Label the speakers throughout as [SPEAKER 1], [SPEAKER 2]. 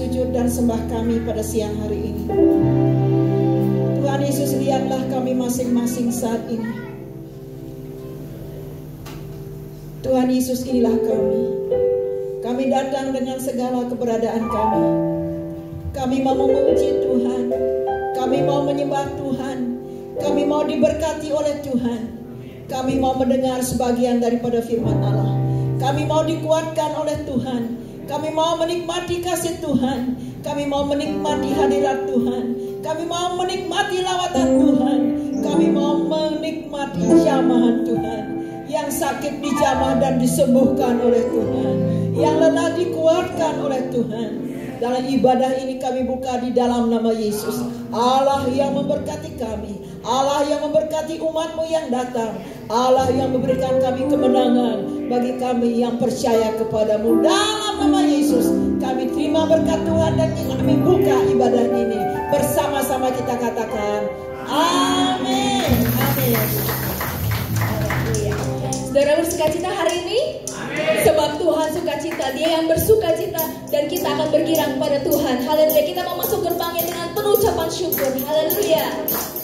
[SPEAKER 1] sujud dan sembah kami pada siang hari ini. Tuhan Yesus, lihatlah kami masing-masing saat ini. Tuhan Yesus, inilah kami. Kami datang dengan segala keberadaan kami. Kami mau memuji Tuhan. Kami mau menyembah Tuhan. Kami mau diberkati oleh Tuhan. Kami mau mendengar sebagian daripada firman Allah. Kami mau dikuatkan oleh Tuhan. Kami mau menikmati kasih Tuhan. Kami mau menikmati hadirat Tuhan. Kami mau menikmati lawatan Tuhan. Kami mau menikmati jamahan Tuhan. Yang sakit dijamah dan disembuhkan oleh Tuhan. Yang lelah dikuatkan oleh Tuhan. Dalam ibadah ini kami buka di dalam nama Yesus. Allah yang memberkati kami. Allah yang memberkati umat-Mu yang datang. Allah yang memberikan kami kemenangan bagi kami yang percaya kepadamu. Dalam nama Yesus kami terima berkat Tuhan dan kami buka ibadah ini. Bersama-sama kita katakan amin. Amin.
[SPEAKER 2] Saudara bersukacita hari ini? Amin. Sebab Tuhan sukacita, Dia yang bersukacita, dan kita akan bergirang pada Tuhan. Haleluya. Kita mau masuk gerbangnya dengan penuh ucapan syukur. Haleluya.
[SPEAKER 3] Tuhan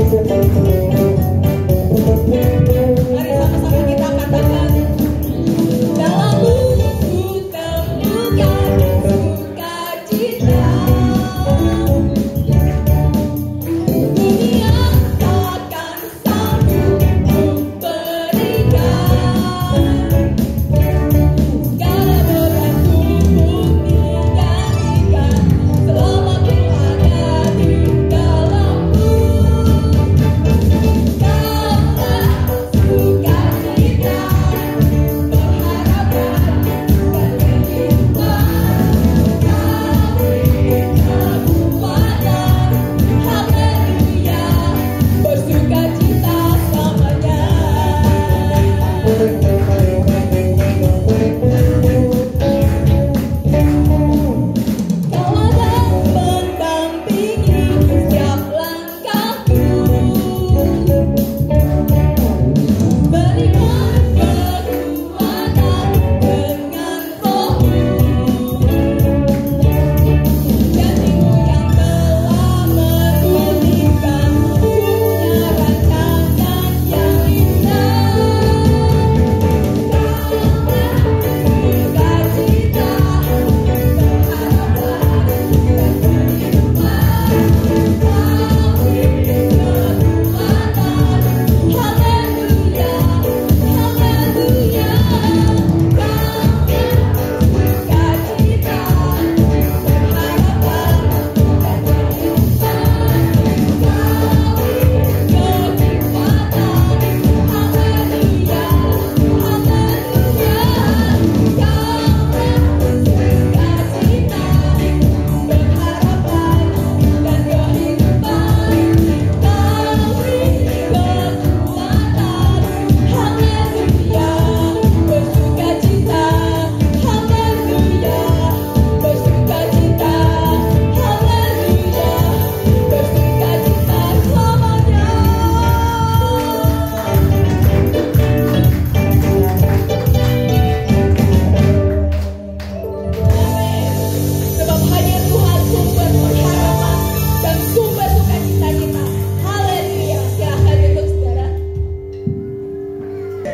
[SPEAKER 1] Mari sama-sama kita katakan, dalam buku temukan sukacita. Dunia takkan sanggup memberikan segala berat tubuh digantikan selama ku ada di dalammu.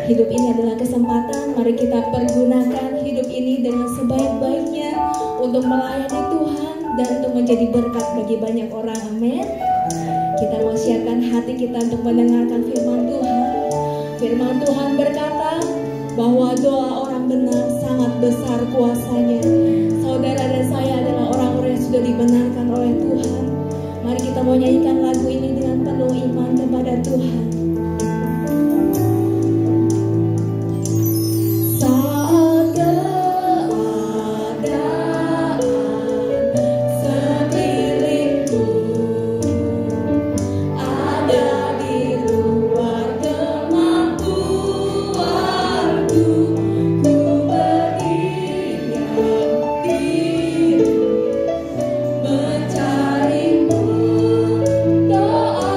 [SPEAKER 1] Hidup ini adalah kesempatan, mari kita pergunakan hidup ini dengan sebaik-baiknya untuk melayani Tuhan dan untuk menjadi berkat bagi banyak orang. Amin. Kita mau siapkan hati kita untuk mendengarkan firman Tuhan. Firman Tuhan berkata bahwa doa orang benar sangat besar kuasanya. Saudara dan saya adalah orang-orang yang sudah dibenarkan oleh Tuhan. Mari kita mau nyanyikan lagu ini dengan penuh iman kepada Tuhan.
[SPEAKER 2] Mencarimu, doa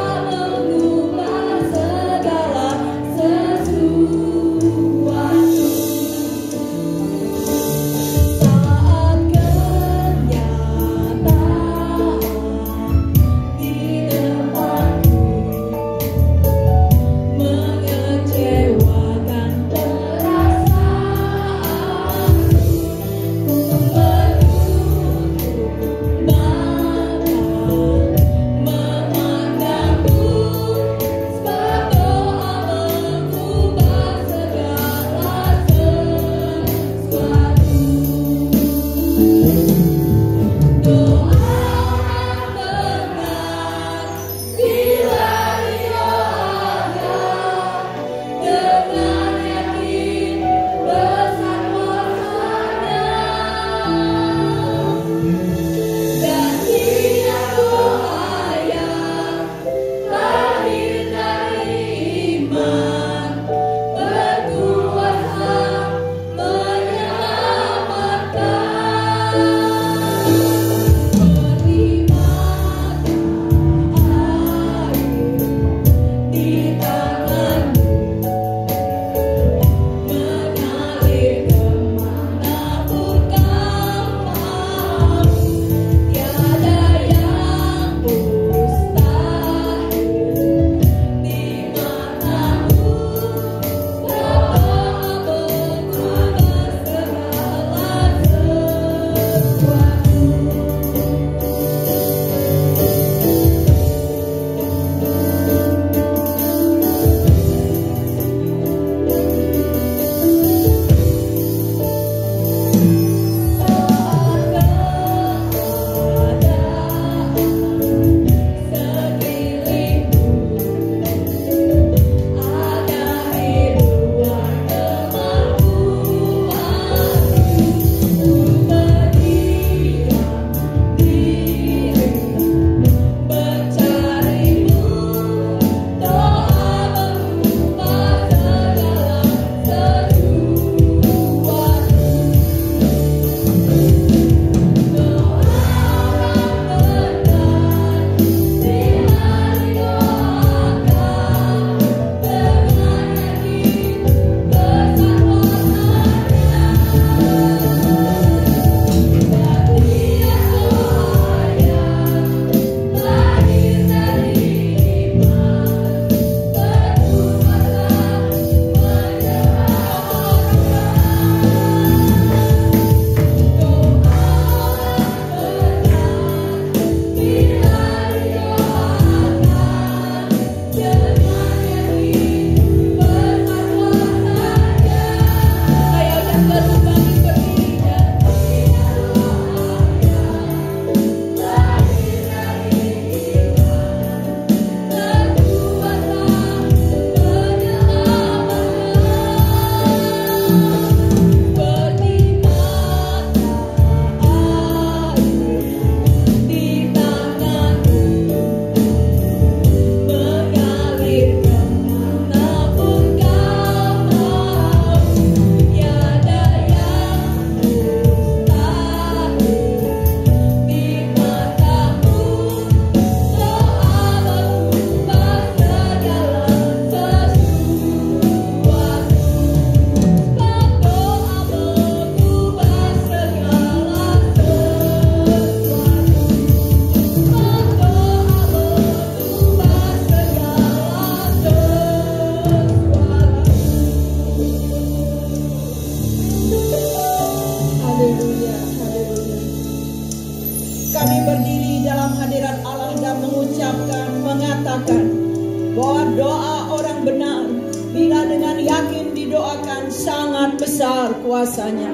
[SPEAKER 1] doa orang benar, bila dengan yakin didoakan, sangat besar kuasanya.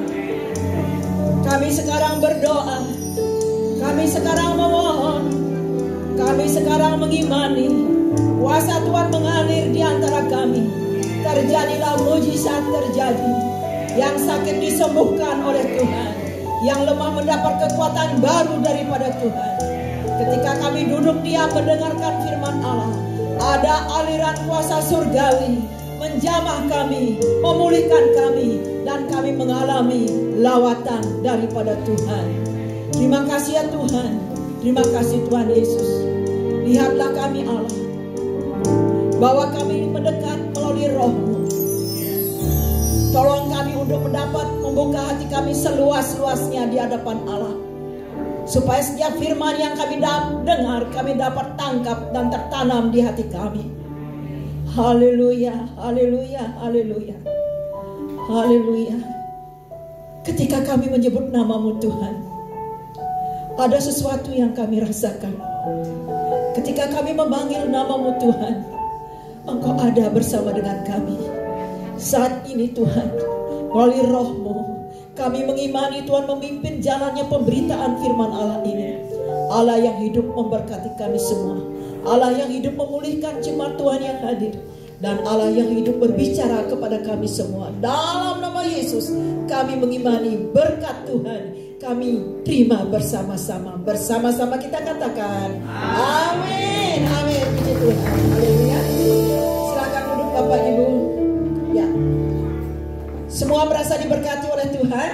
[SPEAKER 1] Kami sekarang berdoa, kami sekarang memohon, kami sekarang mengimani kuasa Tuhan mengalir di antara kami. Terjadilah mujizat terjadi, yang sakit disembuhkan oleh Tuhan, yang lemah mendapat kekuatan baru daripada Tuhan. Ketika kami duduk diam mendengarkan firman Allah, ada aliran kuasa surgawi menjamah kami, memulihkan kami, dan kami mengalami lawatan daripada Tuhan. Terima kasih ya Tuhan, terima kasih Tuhan Yesus. Lihatlah kami Allah, bahwa kami mendekat melalui Roh-Mu. Tolong kami untuk mendapat membuka hati kami seluas-luasnya di hadapan Allah, supaya setiap firman yang kami dengar, kami dapat tangkap dan tertanam di hati kami. Haleluya, haleluya, haleluya, haleluya. Ketika kami menyebut nama-Mu Tuhan, ada sesuatu yang kami rasakan. Ketika kami memanggil nama-Mu Tuhan, Engkau ada bersama dengan kami. Saat ini Tuhan, melalui Roh-Mu, kami mengimani Tuhan memimpin jalannya pemberitaan firman Allah ini. Allah yang hidup memberkati kami semua, Allah yang hidup memulihkan jemaat Tuhan yang hadir, dan Allah yang hidup berbicara kepada kami semua. Dalam nama Yesus kami mengimani berkat Tuhan, kami terima bersama-sama. Bersama-sama kita katakan amin, amin. Puji Tuhan, haleluya. Silakan duduk Bapak Ibu. Ya, semua merasa diberkati oleh Tuhan.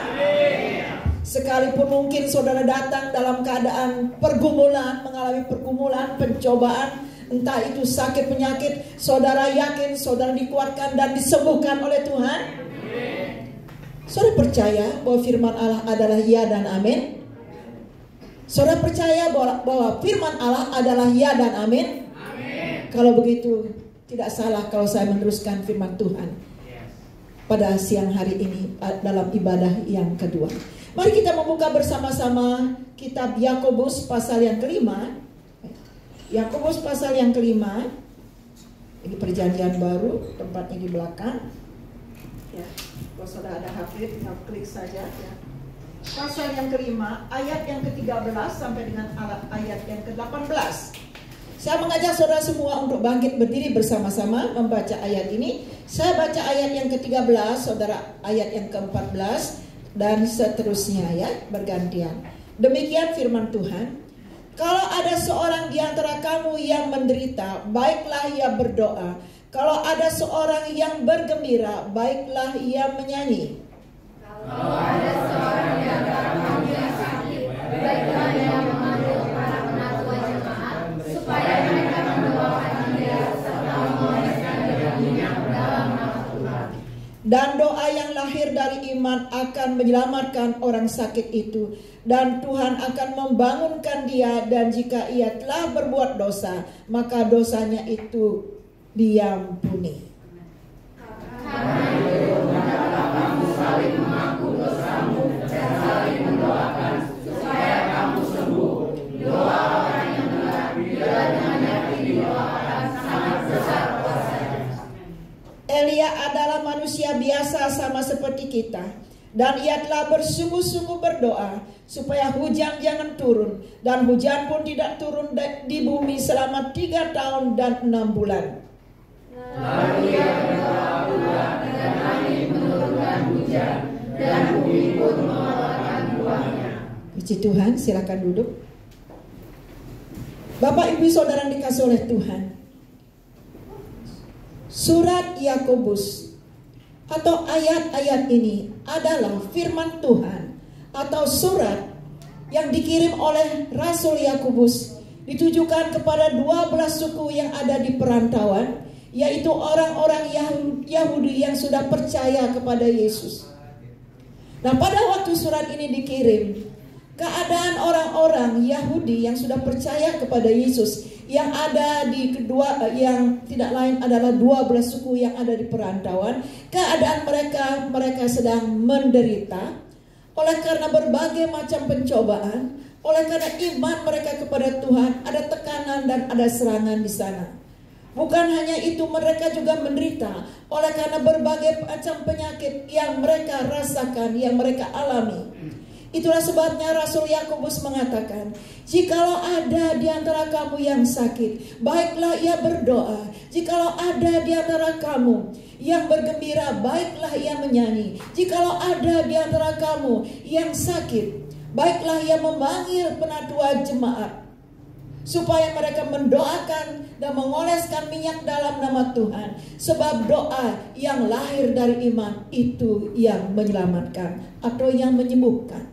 [SPEAKER 1] Sekalipun mungkin saudara datang dalam keadaan pergumulan, mengalami pergumulan, pencobaan, entah itu sakit penyakit, saudara yakin saudara dikuatkan dan disembuhkan oleh Tuhan. Saudara percaya bahwa firman Allah adalah ya dan amin? Saudara percaya bahwa firman Allah adalah ya dan amin? Kalau begitu, tidak salah kalau saya meneruskan firman Tuhan pada siang hari ini dalam ibadah yang kedua. Mari kita membuka bersama-sama kitab Yakobus pasal yang kelima. Yakobus pasal yang kelima. Ini perjanjian baru, tempatnya di belakang. Ya, kalau sudah ada HP tinggal klik saja ya. Pasal yang kelima, ayat yang ke-13 sampai dengan ayat yang ke-18. Saya mengajak saudara semua untuk bangkit berdiri bersama-sama membaca ayat ini. Saya baca ayat yang ke-13, saudara ayat yang ke-14, dan seterusnya ya, bergantian. Demikian firman Tuhan. Kalau ada seorang di antara kamu yang menderita, baiklah ia berdoa. Kalau ada seorang yang bergembira, baiklah ia menyanyi.
[SPEAKER 3] Kalau ada seorang di antara kamu yang sakit, baiklah ia memanggil para penatua jemaat, supaya mereka mendoakan dia serta mengoleskan dengan minyak dalam nama Tuhan.
[SPEAKER 1] Dan doa yang lahir dari iman akan menyelamatkan orang sakit itu, dan Tuhan akan membangunkan dia, dan jika ia telah berbuat dosa, maka dosanya itu diampuni.
[SPEAKER 3] Karena itu, hendaklah kamu saling mengaku dosamu dan saling mendoakan supaya kamu sembuh. Doa orang yang benar bila dengan yakin didoakan sangat besar kuasanya.
[SPEAKER 1] Elia adalah manusia biasa sama seperti kita, dan ia telah bersungguh-sungguh berdoa supaya hujan jangan turun, dan hujan pun tidak turun di bumi selama 3 tahun dan 6 bulan.
[SPEAKER 3] Lalu ia berdoa pula dan angin menurunkan hujan, dan bumi pun mengeluarkan buahnya.
[SPEAKER 1] Puji Tuhan, silakan duduk. Bapak Ibu Saudara yang dikasihi oleh Tuhan, surat Yakobus atau ayat-ayat ini adalah firman Tuhan atau surat yang dikirim oleh Rasul Yakobus, ditujukan kepada 12 suku yang ada di perantauan, yaitu orang-orang Yahudi yang sudah percaya kepada Yesus. Nah, pada waktu surat ini dikirim, keadaan orang-orang Yahudi yang sudah percaya kepada Yesus yang ada di kedua, yang tidak lain adalah 12 suku yang ada di perantauan, keadaan mereka sedang menderita oleh karena berbagai macam pencobaan, oleh karena iman mereka kepada Tuhan ada tekanan dan ada serangan di sana. Bukan hanya itu, mereka juga menderita oleh karena berbagai macam penyakit yang mereka rasakan, yang mereka alami. Itulah sebabnya Rasul Yakobus mengatakan, jikalau ada di antara kamu yang sakit, baiklah ia berdoa. Jikalau ada di antara kamu yang bergembira, baiklah ia menyanyi. Jikalau ada di antara kamu yang sakit, baiklah ia memanggil penatua jemaat, supaya mereka mendoakan dan mengoleskan minyak dalam nama Tuhan. Sebab doa yang lahir dari iman itu yang menyelamatkan atau yang menyembuhkan.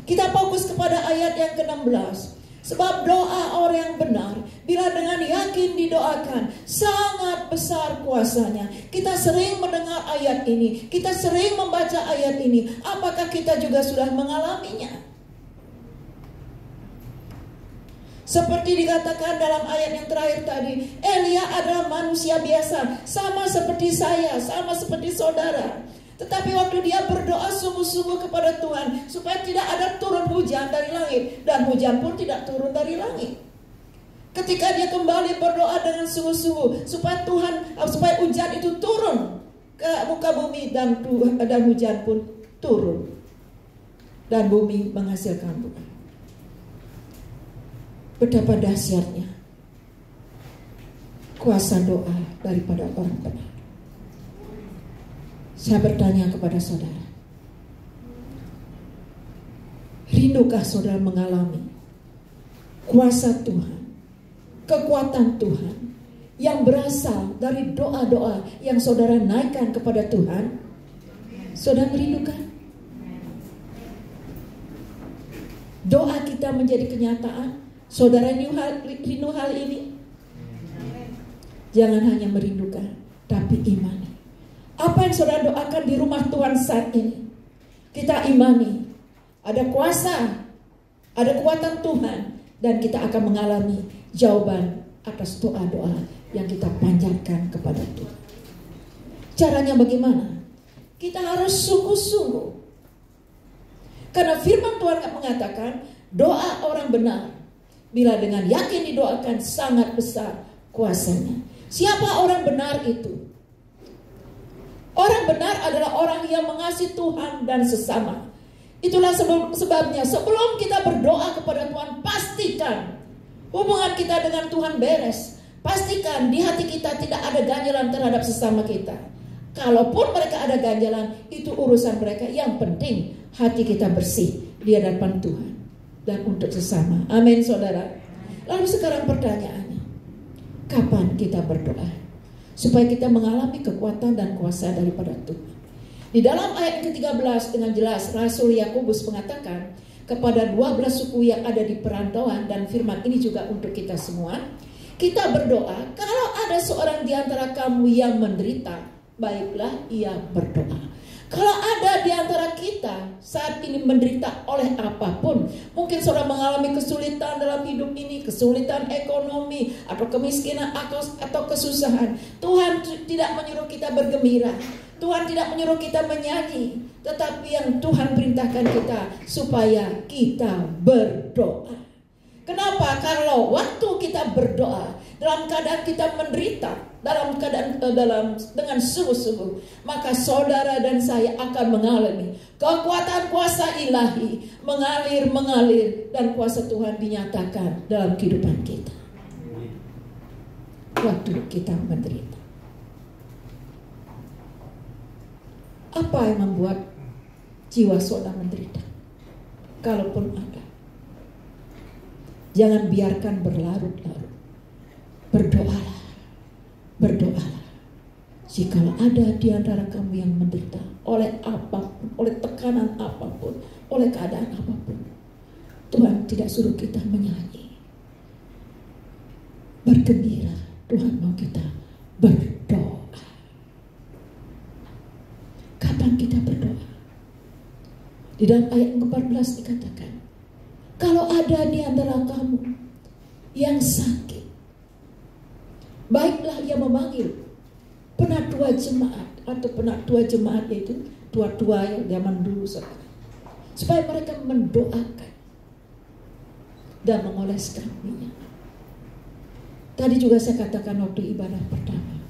[SPEAKER 1] Kita fokus kepada ayat yang ke-16. Sebab doa orang yang benar, bila dengan yakin didoakan, sangat besar kuasanya. Kita sering mendengar ayat ini, kita sering membaca ayat ini. Apakah kita juga sudah mengalaminya? Seperti dikatakan dalam ayat yang terakhir tadi, Elia adalah manusia biasa, sama seperti saya, sama seperti saudara. Tetapi waktu dia berdoa sungguh-sungguh kepada Tuhan, supaya tidak ada turun hujan dari langit, dan hujan pun tidak turun dari langit. Ketika dia kembali berdoa dengan sungguh-sungguh, supaya hujan itu turun ke muka bumi, dan hujan pun turun, dan bumi menghasilkan buah. Betapa dahsyatnya kuasa doa daripada orang benar. Saya bertanya kepada saudara, rindukah saudara mengalami kuasa Tuhan, kekuatan Tuhan yang berasal dari doa-doa yang saudara naikkan kepada Tuhan? Saudara merindukan? Doa kita menjadi kenyataan. Saudara rindu hal ini? Jangan hanya merindukan, tapi imani. Apa yang saudara doakan di rumah Tuhan saat ini, kita imani. Ada kuasa, ada kekuatan Tuhan, dan kita akan mengalami jawaban atas doa-doa yang kita panjatkan kepada Tuhan. Caranya bagaimana? Kita harus sungguh-sungguh. Karena firman Tuhan mengatakan, doa orang benar, bila dengan yakin didoakan, sangat besar kuasanya. Siapa orang benar itu? Orang benar adalah orang yang mengasihi Tuhan dan sesama. Itulah sebabnya sebelum kita berdoa kepada Tuhan, pastikan hubungan kita dengan Tuhan beres. Pastikan di hati kita tidak ada ganjalan terhadap sesama kita. Kalaupun mereka ada ganjalan, itu urusan mereka. Yang penting hati kita bersih di hadapan Tuhan dan untuk sesama. Amin, saudara. Lalu sekarang pertanyaannya, kapan kita berdoa? Supaya kita mengalami kekuatan dan kuasa daripada Tuhan. Di dalam ayat ke-13 dengan jelas Rasul Yakobus mengatakan kepada 12 suku yang ada di perantauan, dan firman ini juga untuk kita semua. Kita berdoa, kalau ada seorang di antara kamu yang menderita, baiklah ia berdoa. Kalau ada di antara kita saat ini menderita oleh apapun, mungkin saudara mengalami kesulitan dalam hidup ini, kesulitan ekonomi, atau kemiskinan, atau kesusahan. Tuhan tidak menyuruh kita bergembira, Tuhan tidak menyuruh kita menyanyi, tetapi yang Tuhan perintahkan kita supaya kita berdoa. Kenapa? Kalau waktu kita berdoa dalam keadaan kita menderita, dengan sungguh-sungguh, maka saudara dan saya akan mengalami kekuatan kuasa ilahi mengalir, dan kuasa Tuhan dinyatakan dalam kehidupan kita. Waktu kita menderita, apa yang membuat jiwa saudara menderita? Kalaupun ada, jangan biarkan berlarut-larut. Berdoalah. Jikalau ada di antara kamu yang menderita oleh apapun, oleh tekanan apapun, oleh keadaan apapun, Tuhan tidak suruh kita menyanyi, bergembira. Tuhan mau kita berdoa. Kapan kita berdoa? Di dalam ayat 14 dikatakan, kalau ada di antara kamu yang sakit, baiklah ia memanggil penatua jemaat, atau penatua jemaat yaitu tua-tua yang zaman dulu, supaya mereka mendoakan dan mengoleskan minyak. Tadi juga saya katakan waktu ibadah pertama,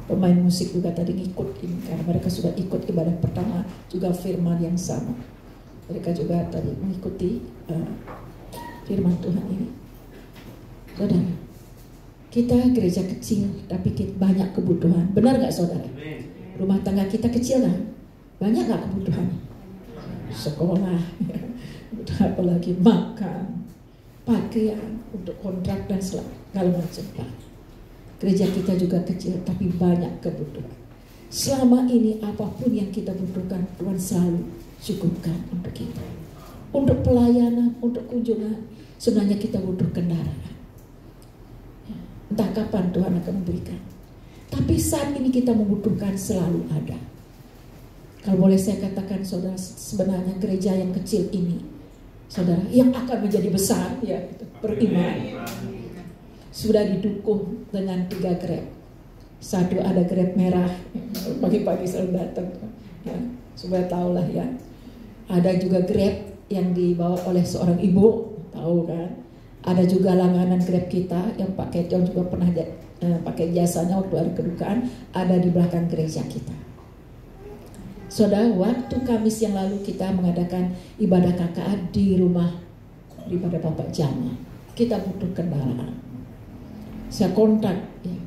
[SPEAKER 1] pemain musik juga tadi ngikut ini, karena mereka sudah ikut ibadah pertama juga firman yang sama. Mereka juga tadi mengikuti firman Tuhan ini. Saudara, kita gereja kecil tapi banyak kebutuhan. Benar gak saudara? Rumah tangga kita kecil kan? Banyak gak kebutuhan? Sekolah, apalagi makan, pakaian, untuk kontrak dan segala macam. Gereja kita juga kecil tapi banyak kebutuhan. Selama ini apapun yang kita butuhkan, Tuhan selalu cukupkan untuk kita. Untuk pelayanan, untuk kunjungan, sebenarnya kita butuh kendaraan. Entah kapan Tuhan akan memberikan. Tapi saat ini kita membutuhkan selalu ada. Kalau boleh saya katakan saudara, sebenarnya gereja yang kecil ini, saudara, yang akan menjadi besar, ya, beriman, sudah didukung dengan 3 Grab. Satu ada Grab merah, pagi-pagi selalu datang, ya, supaya tahulah ya. Ada juga Grab yang dibawa oleh seorang ibu, tahu kan? Ada juga langganan Grab kita yang Pak Ketion juga pernah pakai jasanya waktu hari kedukaan, ada di belakang gereja kita. Saudara, waktu Kamis yang lalu kita mengadakan ibadah KKA di rumah daripada Bapak Jama. Kita butuh kendaraan. Saya kontak ya,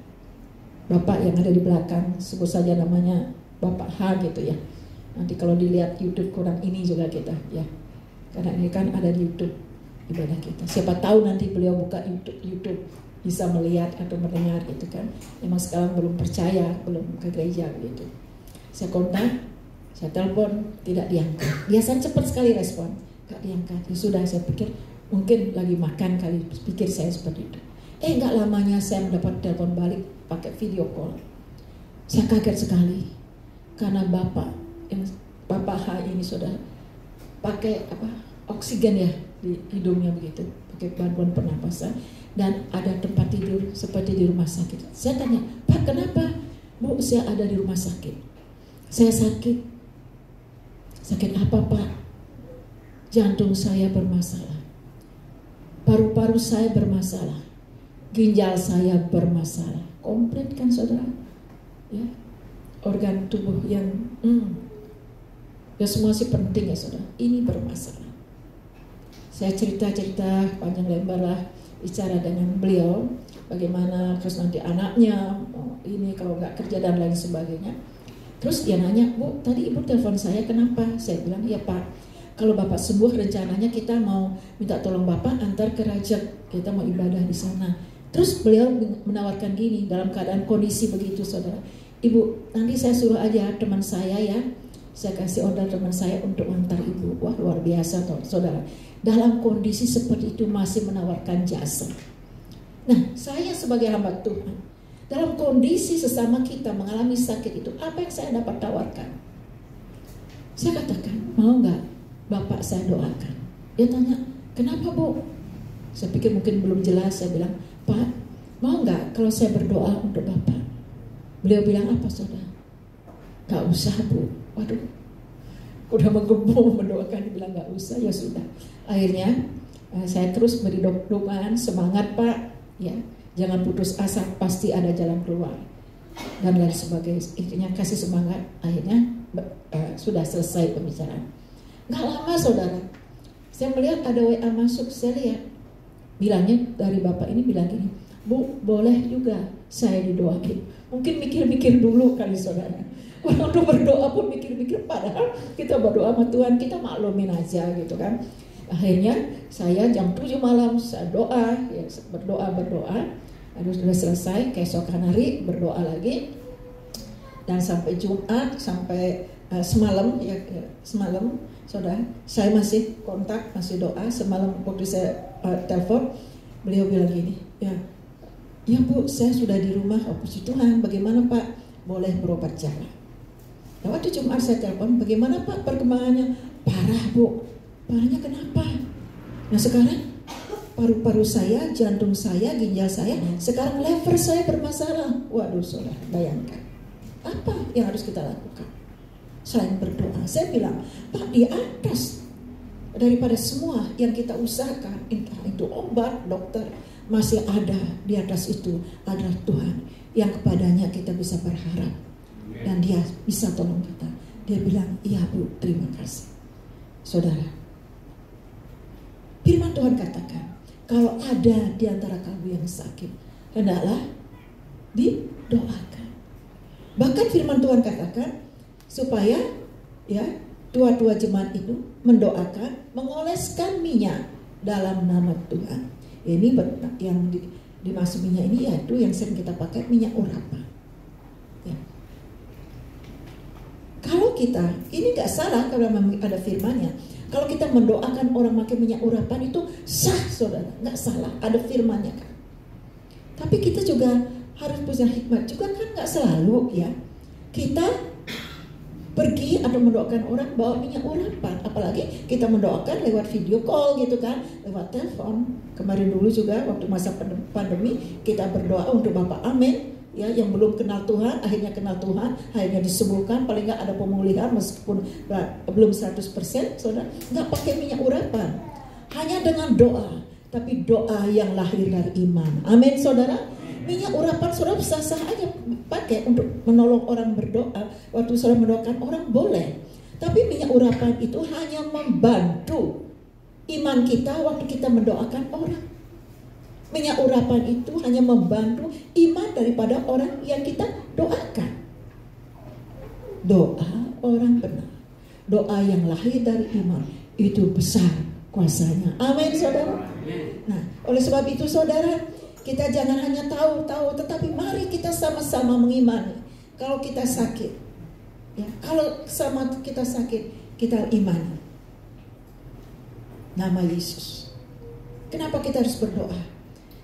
[SPEAKER 1] Bapak yang ada di belakang, sebut saja namanya Bapak H gitu ya. Nanti kalau dilihat YouTube kurang ini juga kita ya. Karena ini kan ada di YouTube ibadah kita. Siapa tahu nanti beliau buka YouTube bisa melihat atau mendengar gitu kan. Memang sekarang belum percaya, belum ke gereja gitu. Saya kontak, saya telepon, tidak diangkat. Biasanya cepat sekali respon, gak diangkat. Ya sudah, saya pikir mungkin lagi makan kali, pikir saya seperti itu. Gak lamanya saya mendapat telepon balik pakai video call. Saya kaget sekali karena Bapak H ini sudah pakai oksigen ya di hidungnya begitu, pakai bantuan pernapasan, dan ada tempat tidur seperti di rumah sakit. Saya tanya, Pak kenapa? Bu, saya ada di rumah sakit. Saya sakit. Sakit apa Pak? Jantung saya bermasalah, paru-paru saya bermasalah, ginjal saya bermasalah. Komplit kan saudara? Ya, organ tubuh yang ya semua sih penting ya saudara. Ini bermasalah. Saya cerita-cerita panjang lebar lah, bicara dengan beliau bagaimana, terus nanti anaknya ini kalau nggak kerja dan lain sebagainya. Terus dia nanya, Bu, tadi Ibu telepon saya kenapa? Saya bilang, ya Pak, kalau Bapak sembuh rencananya kita mau minta tolong Bapak antar ke Rajak, kita mau ibadah di sana. Terus beliau menawarkan gini, dalam keadaan kondisi begitu saudara, Ibu, nanti saya suruh aja teman saya ya, saya kasih order teman saya untuk antar Ibu. Wah luar biasa saudara, dalam kondisi seperti itu masih menawarkan jasa. Nah, saya sebagai hamba Tuhan, dalam kondisi sesama kita mengalami sakit itu, apa yang saya dapat tawarkan? Saya katakan, mau nggak Bapak saya doakan? Dia tanya, kenapa Bu? Saya pikir mungkin belum jelas. Saya bilang, Pak, mau nggak kalau saya berdoa untuk Bapak? Beliau bilang apa saudara? Nggak usah Bu. Waduh, udah menggebu mendoakan, dibilang nggak usah, ya sudah. Akhirnya saya terus beri doaan, semangat Pak, ya, jangan putus asa, pasti ada jalan keluar dan lain sebagainya. Intinya kasih semangat. Akhirnya sudah selesai pembicaraan. Nggak lama saudara, saya melihat ada WA masuk. Saya lihat, bilangnya dari Bapak ini bilang gini, Bu, boleh juga saya didoain. Mungkin mikir-mikir dulu kali saudara. Untuk berdoa pun mikir-mikir, padahal kita berdoa sama Tuhan, kita maklumin aja gitu kan. Akhirnya saya jam 7 malam saya doa, ya, berdoa. Lalu sudah selesai, keesokan hari berdoa lagi. Dan sampai Jumat, sampai semalam saudara, saya masih kontak, masih doa. Semalam waktu saya telepon, beliau bilang gini, ya Bu, saya sudah di rumah, puji Tuhan, bagaimana Pak? Boleh berobat jalan. Nah, waktu Jumat saya telepon, bagaimana Pak perkembangannya? Parah Bu. Parahnya kenapa? Nah sekarang paru-paru saya, jantung saya, ginjal saya, sekarang lever saya bermasalah. Waduh saudara, bayangkan apa yang harus kita lakukan selain berdoa? Saya bilang, Pak, di atas daripada semua yang kita usahakan, entah itu obat, dokter, masih ada di atas itu adalah Tuhan yang kepadanya kita bisa berharap. Dan dia bisa tolong kita. Dia bilang, iya Bu, terima kasih. Saudara, firman Tuhan katakan, kalau ada di antara kamu yang sakit, hendaklah didoakan. Bahkan firman Tuhan katakan, supaya ya tua-tua jemaat itu mendoakan, mengoleskan minyak dalam nama Tuhan. Ini yang dimaksud minyak ini yaitu yang sering kita pakai minyak urapan. Ya. Kalau kita, ini gak salah kalau memang ada firmannya. Kalau kita mendoakan orang pakai minyak urapan itu sah, saudara, gak salah, ada firmannya kan. Tapi kita juga harus punya hikmat juga kan, gak selalu ya kita pergi atau mendoakan orang bawa minyak urapan. Apalagi kita mendoakan lewat video call gitu kan, lewat telepon. Kemarin dulu juga waktu masa pandemi kita berdoa untuk Bapak Amin ya, yang belum kenal Tuhan, akhirnya kenal Tuhan, akhirnya disembuhkan, paling nggak ada pemulihan meskipun belum 100%, saudara, nggak pakai minyak urapan, hanya dengan doa, tapi doa yang lahir dari iman. Amin, saudara. Minyak urapan saudara sah-sah aja pakai untuk menolong orang berdoa. Waktu saudara mendoakan orang boleh, tapi minyak urapan itu hanya membantu iman kita waktu kita mendoakan orang. Minyak urapan itu hanya membantu iman daripada orang yang kita doakan. Doa orang benar, doa yang lahir dari iman itu besar kuasanya. Amin, saudara. Nah, oleh sebab itu saudara, kita jangan hanya tahu-tahu, tetapi mari kita sama-sama mengimani. Kalau kita sakit, ya, kalau sama kita sakit, kita imani nama Yesus. Kenapa kita harus berdoa?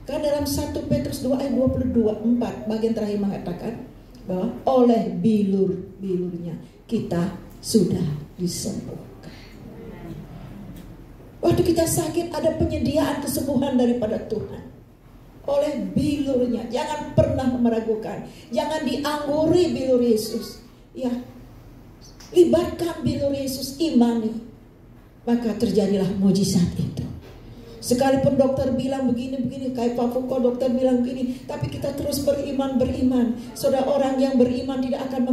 [SPEAKER 1] Karena dalam 1 Petrus 2 ayat 22-4 bagian terakhir mengatakan bahwa oleh bilur-bilurnya kita sudah disembuhkan. Waktu kita sakit ada penyediaan kesembuhan daripada Tuhan. Oleh bilurnya, jangan pernah meragukan, jangan diangguri bilur Yesus. Ya, libatkan bilur Yesus, imani, maka terjadilah mujizat itu. Sekalipun dokter bilang begini-begini, kayak Pak Fuko dokter bilang begini, tapi kita terus beriman. Saudara, orang yang beriman tidak akan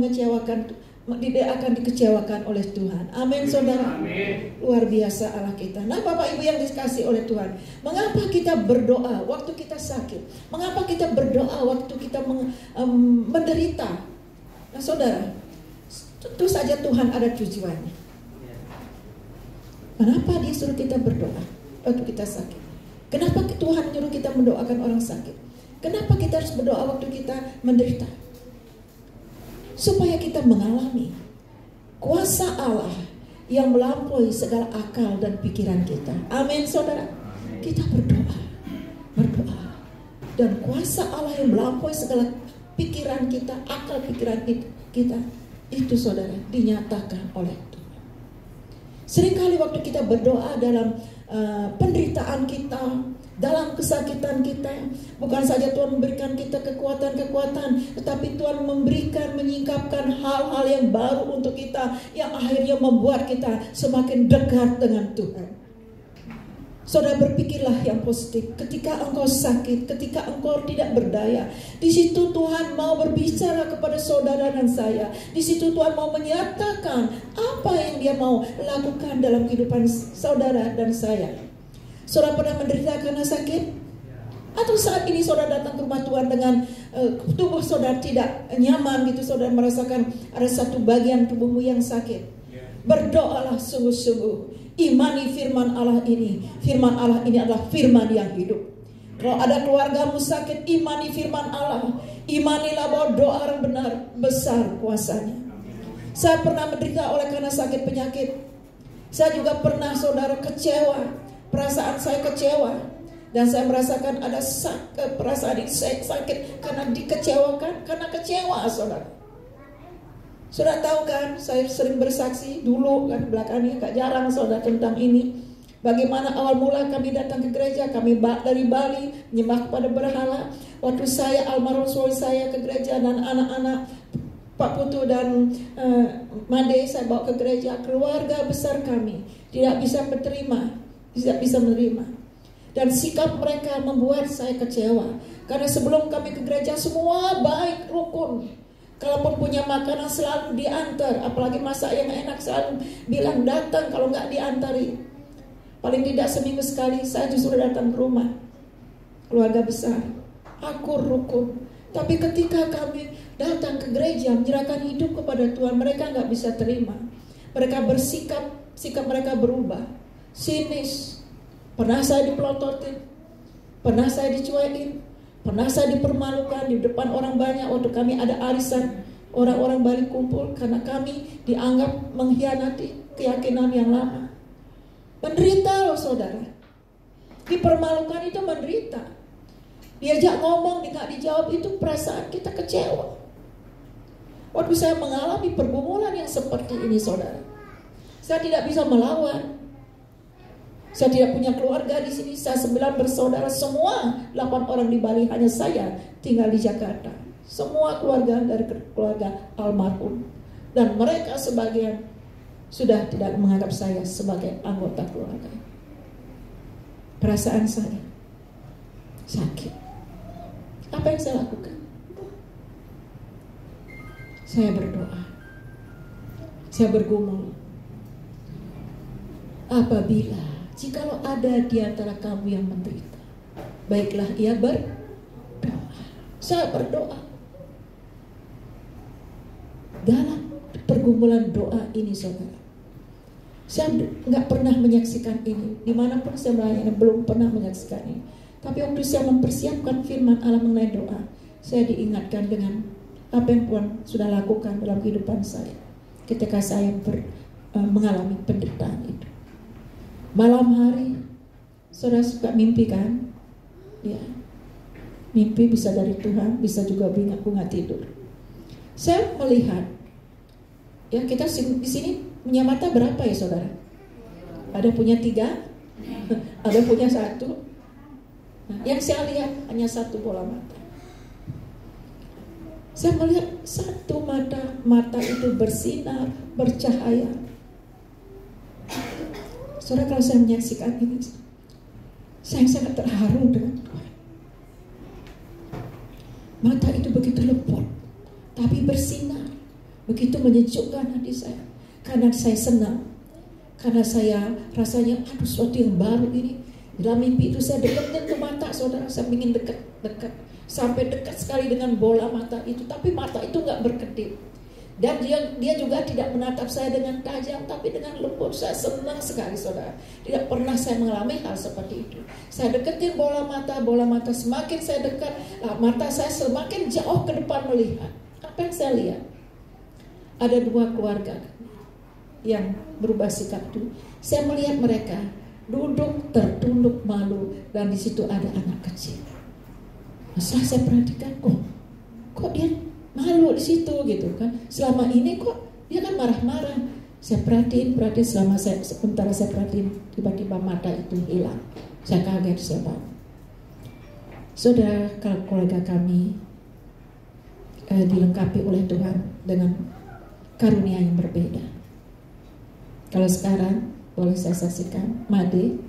[SPEAKER 1] dikecewakan oleh Tuhan. Amin, saudara. Amin. Luar biasa Allah kita. Nah, Bapak Ibu yang dikasihi oleh Tuhan, mengapa kita berdoa waktu kita sakit? Mengapa kita berdoa waktu kita menderita? Nah, saudara, tentu saja Tuhan ada tujuannya. Kenapa Dia suruh kita berdoa waktu kita sakit? Kenapa Tuhan menyuruh kita mendoakan orang sakit? Kenapa kita harus berdoa waktu kita menderita? Supaya kita mengalami kuasa Allah yang melampaui segala akal dan pikiran kita. Amin, saudara. Kita berdoa. Dan kuasa Allah yang melampaui segala pikiran kita, akal pikiran kita, itu saudara dinyatakan oleh Tuhan. Seringkali waktu kita berdoa dalam penderitaan kita, dalam kesakitan kita, bukan saja Tuhan memberikan kita kekuatan-kekuatan, tetapi Tuhan menyingkapkan hal-hal yang baru untuk kita, yang akhirnya membuat kita semakin dekat dengan Tuhan. Saudara, berpikirlah yang positif. Ketika engkau sakit, ketika engkau tidak berdaya, di situ Tuhan mau berbicara kepada saudara dan saya. Di situ Tuhan mau menyatakan apa yang Dia mau lakukan dalam kehidupan saudara dan saya. Saudara pernah menderita karena sakit? Atau saat ini saudara datang ke rumah Tuhan dengan tubuh saudara tidak nyaman gitu, saudara merasakan ada satu bagian tubuhmu yang sakit. Berdoalah sungguh-sungguh. Imani firman Allah ini. Firman Allah ini adalah firman yang hidup. Kalau ada keluargamu sakit, imani firman Allah. Imanilah bahwa doa orang benar besar kuasanya. Saya pernah menderita oleh karena sakit penyakit. Saya juga pernah saudara kecewa. Perasaan saya kecewa. Dan saya merasakan ada perasaan ini saya sakit karena dikecewakan. Karena kecewa saudara. Saudara tahu kan, saya sering bersaksi dulu kan, belakangnya gak jarang saudara tentang ini. Bagaimana awal mula kami datang ke gereja, kami dari Bali menyembah kepada berhala. Waktu saya almarhum suami saya ke gereja dan anak-anak Pak Putu dan Made saya bawa ke gereja, keluarga besar kami tidak bisa menerima. Dan sikap mereka membuat saya kecewa. Karena sebelum kami ke gereja semua baik, rukun. Kalaupun punya makanan selalu diantar. Apalagi masak yang enak selalu bilang datang kalau nggak diantari. Paling tidak seminggu sekali saya justru datang ke rumah. Keluarga besar. Akur, rukun. Tapi ketika kami datang ke gereja menyerahkan hidup kepada Tuhan, mereka nggak bisa terima. Mereka bersikap, sikap mereka berubah. Sinis. Pernah saya dipelototin, pernah saya dicuekin, pernah saya dipermalukan di depan orang banyak waktu kami ada arisan orang-orang Bali kumpul karena kami dianggap mengkhianati keyakinan yang lama. Menderita loh saudara. Dipermalukan itu menderita. Diajak ngomong, nggak dijawab, itu perasaan kita kecewa. Waktu saya mengalami pergumulan yang seperti ini saudara, saya tidak bisa melawan. Saya tidak punya keluarga di sini. Saya 9 bersaudara, semua 8 orang di Bali, hanya saya tinggal di Jakarta. Semua keluarga dari keluarga almarhum. Dan mereka sebagian sudah tidak menganggap saya sebagai anggota keluarga. Perasaan saya sakit. Apa yang saya lakukan? Saya berdoa. Saya bergumul. Apabila jikalau ada di antara kamu yang menderita, baiklah ia berdoa. Saya berdoa. Dalam pergumulan doa ini saudara, saya nggak pernah menyaksikan ini. Dimanapun saya melayani belum pernah menyaksikan ini. Tapi waktu saya mempersiapkan firman Allah mengenai doa, saya diingatkan dengan apa yang Tuhan sudah lakukan dalam kehidupan saya ketika saya mengalami penderitaan itu. Malam hari, saudara suka mimpi kan? Ya, mimpi bisa dari Tuhan, bisa juga bunga tidur. Saya melihat, ya kita di sini punya mata berapa ya saudara? Ada punya 3, ada punya 1. Nah, yang saya lihat hanya 1 bola mata. Saya melihat 1 mata itu bersinar, bercahaya. Saudara, kalau saya menyaksikan ini, saya sangat terharu dengan Tuhan. Mata itu begitu lembut, tapi bersinar, begitu menyejukkan hati saya. Karena saya senang, karena saya rasanya, aduh sesuatu yang baru ini. Dalam mimpi itu saya deketin ke mata saudara, saya ingin dekat, sampai dekat sekali dengan bola mata itu, tapi mata itu nggak berkedip. Dan dia juga tidak menatap saya dengan tajam, tapi dengan lembut. Saya senang sekali saudara. Tidak pernah saya mengalami hal seperti itu. Saya deketin bola mata semakin saya dekat, mata saya semakin jauh ke depan melihat. Apa yang saya lihat? Ada 2 keluarga yang berubah sikap itu. Saya melihat mereka duduk tertunduk malu, dan di situ ada anak kecil. Setelah saya perhatikan, kok dia malu di situ gitu kan? Selama ini kok dia kan marah-marah. Saya perhatiin sementara saya perhatiin, tiba-tiba mata itu hilang. Saya kaget, saya bangun. Saudara, keluarga kami dilengkapi oleh Tuhan dengan karunia yang berbeda. Kalau sekarang boleh saya saksikan, Made,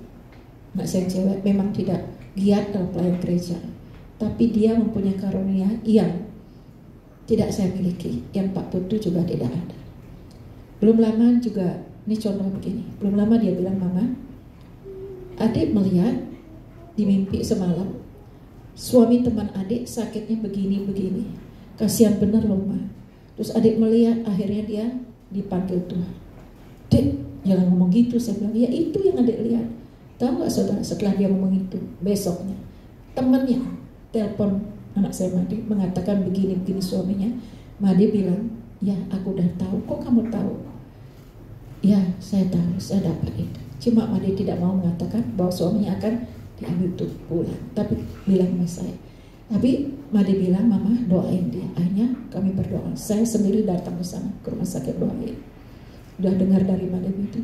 [SPEAKER 1] anak saya yang cewek, memang tidak giat dalam pelayanan gereja, tapi dia mempunyai karunia yang tidak saya miliki, yang Pak Putu juga tidak ada. Belum lama juga, ini contoh begini, belum lama dia bilang, Mama, adik melihat di mimpi semalam, suami teman adik sakitnya begini-begini, kasihan bener loh Ma. Terus adik melihat, akhirnya dia dipanggil Tuhan. Dek, jangan ngomong gitu, saya bilang, ya itu yang adik lihat. Tahu gak saudara, setelah dia ngomong itu, besoknya temannya telepon anak saya Made, mengatakan begini-begini suaminya. Made bilang, ya aku udah tahu. Kok kamu tahu? Ya saya tahu, saya dapat itu. Cuma Made tidak mau mengatakan bahwa suaminya akan diambil tuh pulang, tapi bilang sama saya. Tapi Made bilang, Mama doain dia. Akhirnya kami berdoa. Saya sendiri datang ke sana, ke rumah sakit, doain. Udah dengar dari Made itu,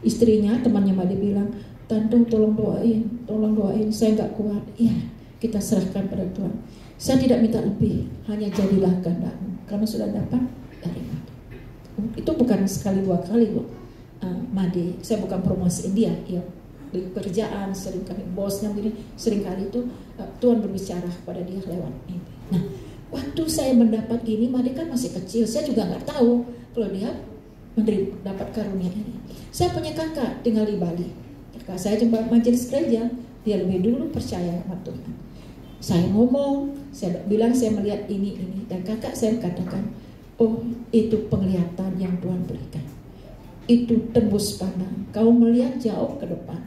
[SPEAKER 1] istrinya, temannya Made bilang, Tante tolong doain, saya nggak kuat. Iya, kita serahkan pada Tuhan. Saya tidak minta lebih, hanya jadilah kehendak-Mu, karena sudah dapat dari Made. Itu bukan sekali 2 kali loh, Made. Saya bukan promosiin dia, ya. di pekerjaan, seringkali bosnya begini, seringkali itu Tuhan berbicara kepada dia lewat mimpi. Nah, waktu saya mendapat gini, Made kan masih kecil, saya juga nggak tahu kalau dia dapat karunia ini. Saya punya kakak tinggal di Bali. Kakak saya coba majelis gereja, dia lebih dulu percaya sama Tuhan. Saya ngomong, saya bilang saya melihat ini, dan kakak saya katakan, oh itu penglihatan yang Tuhan berikan. Itu tembus pandang, kau melihat jauh ke depan.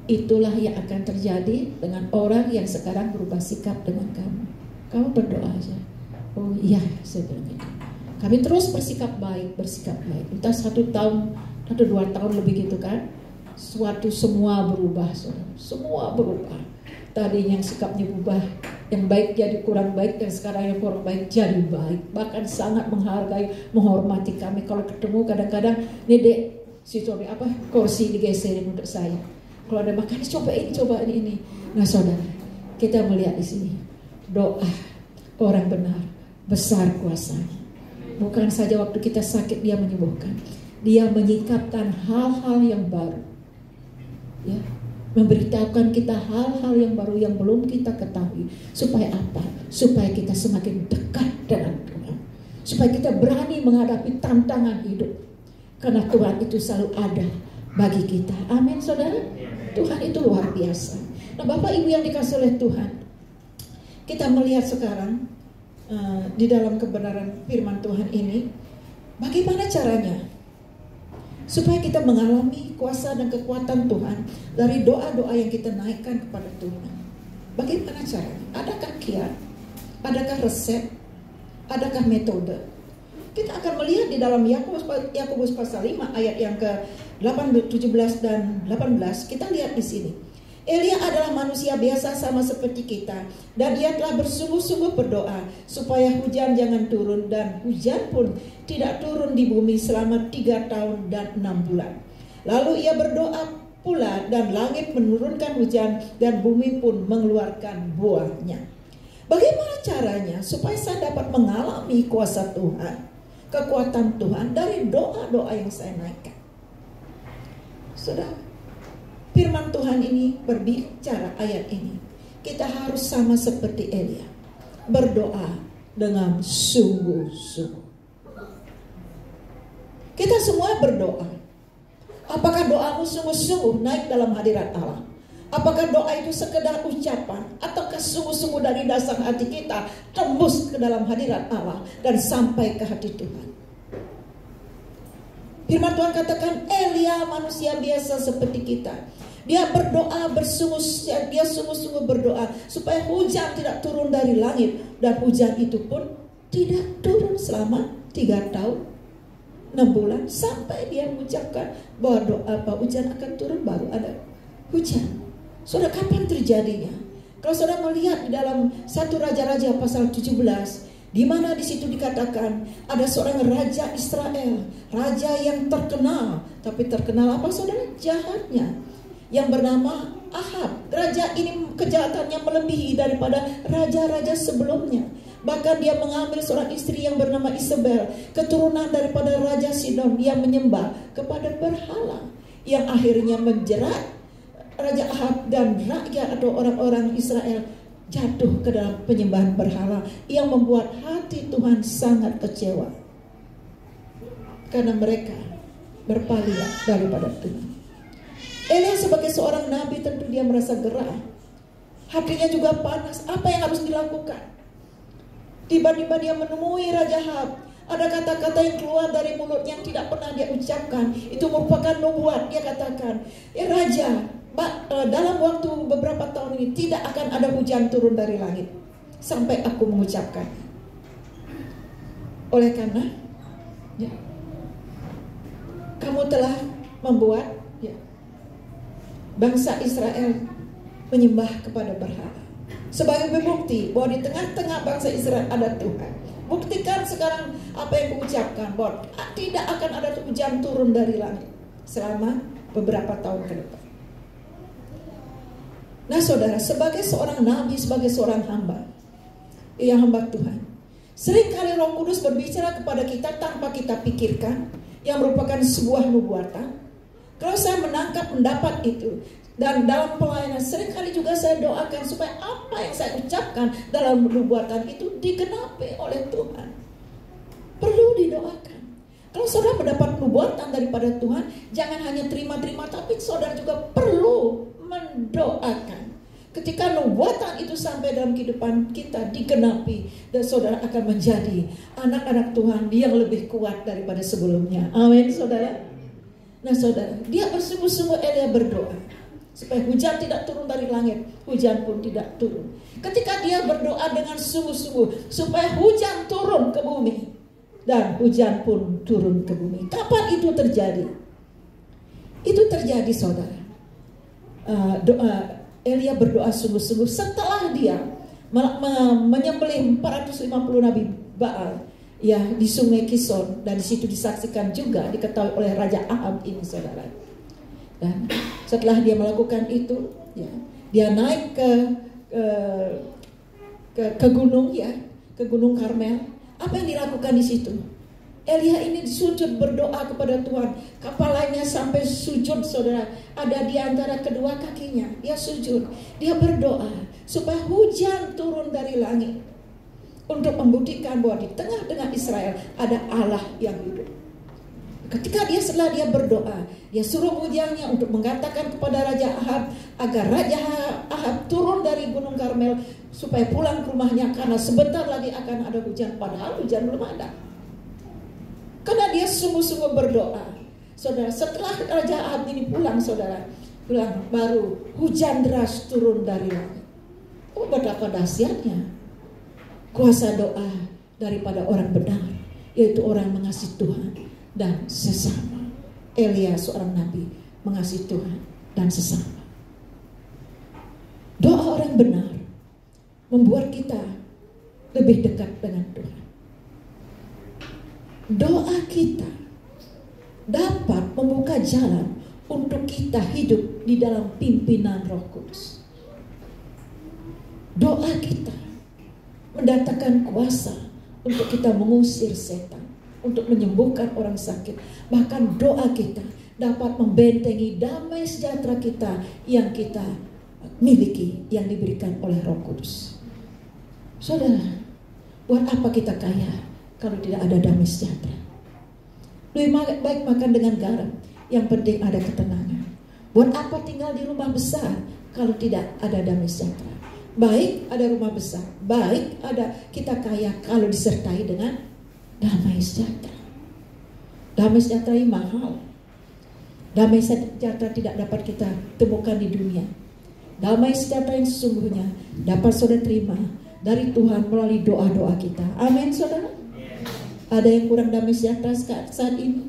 [SPEAKER 1] Itulah yang akan terjadi dengan orang yang sekarang berubah sikap dengan kamu. Kamu berdoa aja. Oh iya, saya bilang gitu. Kami terus bersikap baik. Entah 1 tahun atau 2 tahun lebih gitu kan. Suatu semua berubah, saudara. Semua berubah. Tadi yang sikapnya berubah, yang baik jadi kurang baik, dan sekarang yang kurang baik jadi baik. Bahkan sangat menghargai, menghormati kami. Kalau ketemu kadang-kadang, nih dek, si Tony kursi digeserin untuk saya. Kalau ada makan, coba ini. Nah saudara, kita melihat di sini doa orang benar besar kuasanya. Bukan saja waktu kita sakit dia menyembuhkan, dia menyikapkan hal-hal yang baru. Ya. Memberitahukan kita hal-hal yang baru yang belum kita ketahui. Supaya apa? Supaya kita semakin dekat dengan Tuhan. Supaya kita berani menghadapi tantangan hidup. Karena Tuhan itu selalu ada bagi kita. Amin saudara. Tuhan itu luar biasa. Nah Bapak Ibu yang dikasih oleh Tuhan, kita melihat sekarang di dalam kebenaran firman Tuhan ini, bagaimana caranya supaya kita mengalami kuasa dan kekuatan Tuhan dari doa-doa yang kita naikkan kepada Tuhan. Bagaimana caranya? Adakah kiat? Adakah resep? Adakah metode? Kita akan melihat di dalam Yakobus pasal 5 ayat yang ke-17 dan 18. Kita lihat di sini. Elia adalah manusia biasa sama seperti kita, dan dia telah bersungguh-sungguh berdoa supaya hujan jangan turun, dan hujan pun tidak turun di bumi selama 3 tahun dan 6 bulan. Lalu ia berdoa pula, dan langit menurunkan hujan, dan bumi pun mengeluarkan buahnya. Bagaimana caranya supaya saya dapat mengalami kuasa Tuhan, kekuatan Tuhan dari doa-doa yang saya naikkan? Saudara, firman Tuhan ini berbicara ayat ini. Kita harus sama seperti Elia, berdoa dengan sungguh-sungguh. Kita semua berdoa. Apakah doamu sungguh-sungguh naik dalam hadirat Allah? Apakah doa itu sekedar ucapan, ataukah sungguh-sungguh dari dasar hati kita tembus ke dalam hadirat Allah dan sampai ke hati Tuhan? Firman Tuhan katakan Elia manusia biasa seperti kita. Dia berdoa dia sungguh-sungguh berdoa supaya hujan tidak turun dari langit, dan hujan itu pun tidak turun selama 3 tahun 6 bulan sampai dia mengucapkan bahwa hujan akan turun, baru ada hujan. Saudara, kapan terjadinya? Kalau saudara melihat di dalam 1 Raja-Raja pasal 17, di mana di situ dikatakan ada seorang raja Israel, raja yang terkenal, tapi terkenal apa saudara? Jahatnya, yang bernama Ahab. Raja ini kejahatannya melebihi daripada raja-raja sebelumnya. Bahkan dia mengambil seorang istri yang bernama Isabel, keturunan daripada Raja Sidon, yang menyembah kepada berhala, yang akhirnya menjerat Raja Ahab dan rakyat atau orang-orang Israel jatuh ke dalam penyembahan berhala, yang membuat hati Tuhan sangat kecewa karena mereka berpaling daripada Tuhan. Elia sebagai seorang nabi tentu dia merasa gerah, hatinya juga panas. Apa yang harus dilakukan? Tiba-tiba dia menemui Raja Ahab. Ada kata-kata yang keluar dari mulutnya yang tidak pernah dia ucapkan. Itu merupakan nubuat. Dia katakan, Raja, dalam waktu beberapa tahun ini tidak akan ada hujan turun dari langit sampai aku mengucapkan. Oleh karena kamu telah membuat bangsa Israel menyembah kepada berhala. Sebagai bukti bahwa di tengah-tengah bangsa Israel ada Tuhan. Buktikan sekarang apa yang kuucapkan, bahwa tidak akan ada hujan turun dari langit selama beberapa tahun ke depan. Nah saudara, sebagai seorang nabi, sebagai seorang hamba, hamba Tuhan, seringkali Roh Kudus berbicara kepada kita tanpa kita pikirkan, yang merupakan sebuah nubuatan. Kalau saya mendapat itu, dan dalam pelayanan seringkali juga saya doakan supaya apa yang saya ucapkan dalam nubuatan itu digenapi oleh Tuhan. Perlu didoakan. Kalau saudara mendapat nubuatan daripada Tuhan, jangan hanya terima-terima, tapi saudara juga perlu mendoakan. Ketika nubuatan itu sampai dalam kehidupan kita digenapi, dan saudara akan menjadi anak-anak Tuhan yang lebih kuat daripada sebelumnya. Amin, saudara. Nah, saudara, dia bersungguh-sungguh Elia berdoa supaya hujan tidak turun dari langit, hujan pun tidak turun. Ketika dia berdoa dengan sungguh-sungguh supaya hujan turun ke bumi, dan hujan pun turun ke bumi. Kapan itu terjadi? Itu terjadi, saudara. Elia berdoa sungguh-sungguh setelah dia menyembelih 450 nabi Baal, ya, di sungai Kison, dan di situ disaksikan juga, diketahui oleh Raja Ahab ini, saudara. Dan setelah dia melakukan itu, ya, dia naik ke gunung, ya, ke Gunung Karmel. Apa yang dilakukan di situ? Elia ini sujud berdoa kepada Tuhan. Kepalanya sampai sujud, saudara, ada di antara kedua kakinya. Dia sujud, dia berdoa supaya hujan turun dari langit, untuk membuktikan bahwa di tengah-tengah Israel ada Allah yang hidup. Setelah dia berdoa, dia suruh hujannya untuk mengatakan kepada Raja Ahab agar Raja Ahab turun dari Gunung Karmel supaya pulang ke rumahnya, karena sebentar lagi akan ada hujan, padahal hujan belum ada. Karena dia sungguh-sungguh berdoa, saudara. Setelah Raja Ahab ini pulang, saudara, baru hujan deras turun dari langit. Oh, betapa dahsyatnya kuasa doa daripada orang benar, yaitu orang mengasihi Tuhan dan sesama. Elia seorang nabi mengasihi Tuhan dan sesama. Doa orang benar membuat kita lebih dekat dengan Tuhan. Doa kita dapat membuka jalan untuk kita hidup di dalam pimpinan Roh Kudus. Doa kita mendatangkan kuasa untuk kita mengusir setan, untuk menyembuhkan orang sakit. Bahkan doa kita dapat membentengi damai sejahtera kita yang kita miliki, yang diberikan oleh Roh Kudus. Saudara, buat apa kita kaya kalau tidak ada damai sejahtera? Lebih baik makan dengan garam, yang penting ada ketenangan. Buat apa tinggal di rumah besar kalau tidak ada damai sejahtera? Baik ada rumah besar, baik ada kita kaya kalau disertai dengan damai sejahtera. Damai sejahtera ini mahal. Damai sejahtera tidak dapat kita temukan di dunia. Damai sejahtera yang sesungguhnya dapat saudara terima dari Tuhan melalui doa-doa kita. Amin, saudara. Ada yang kurang damai sejahtera saat ini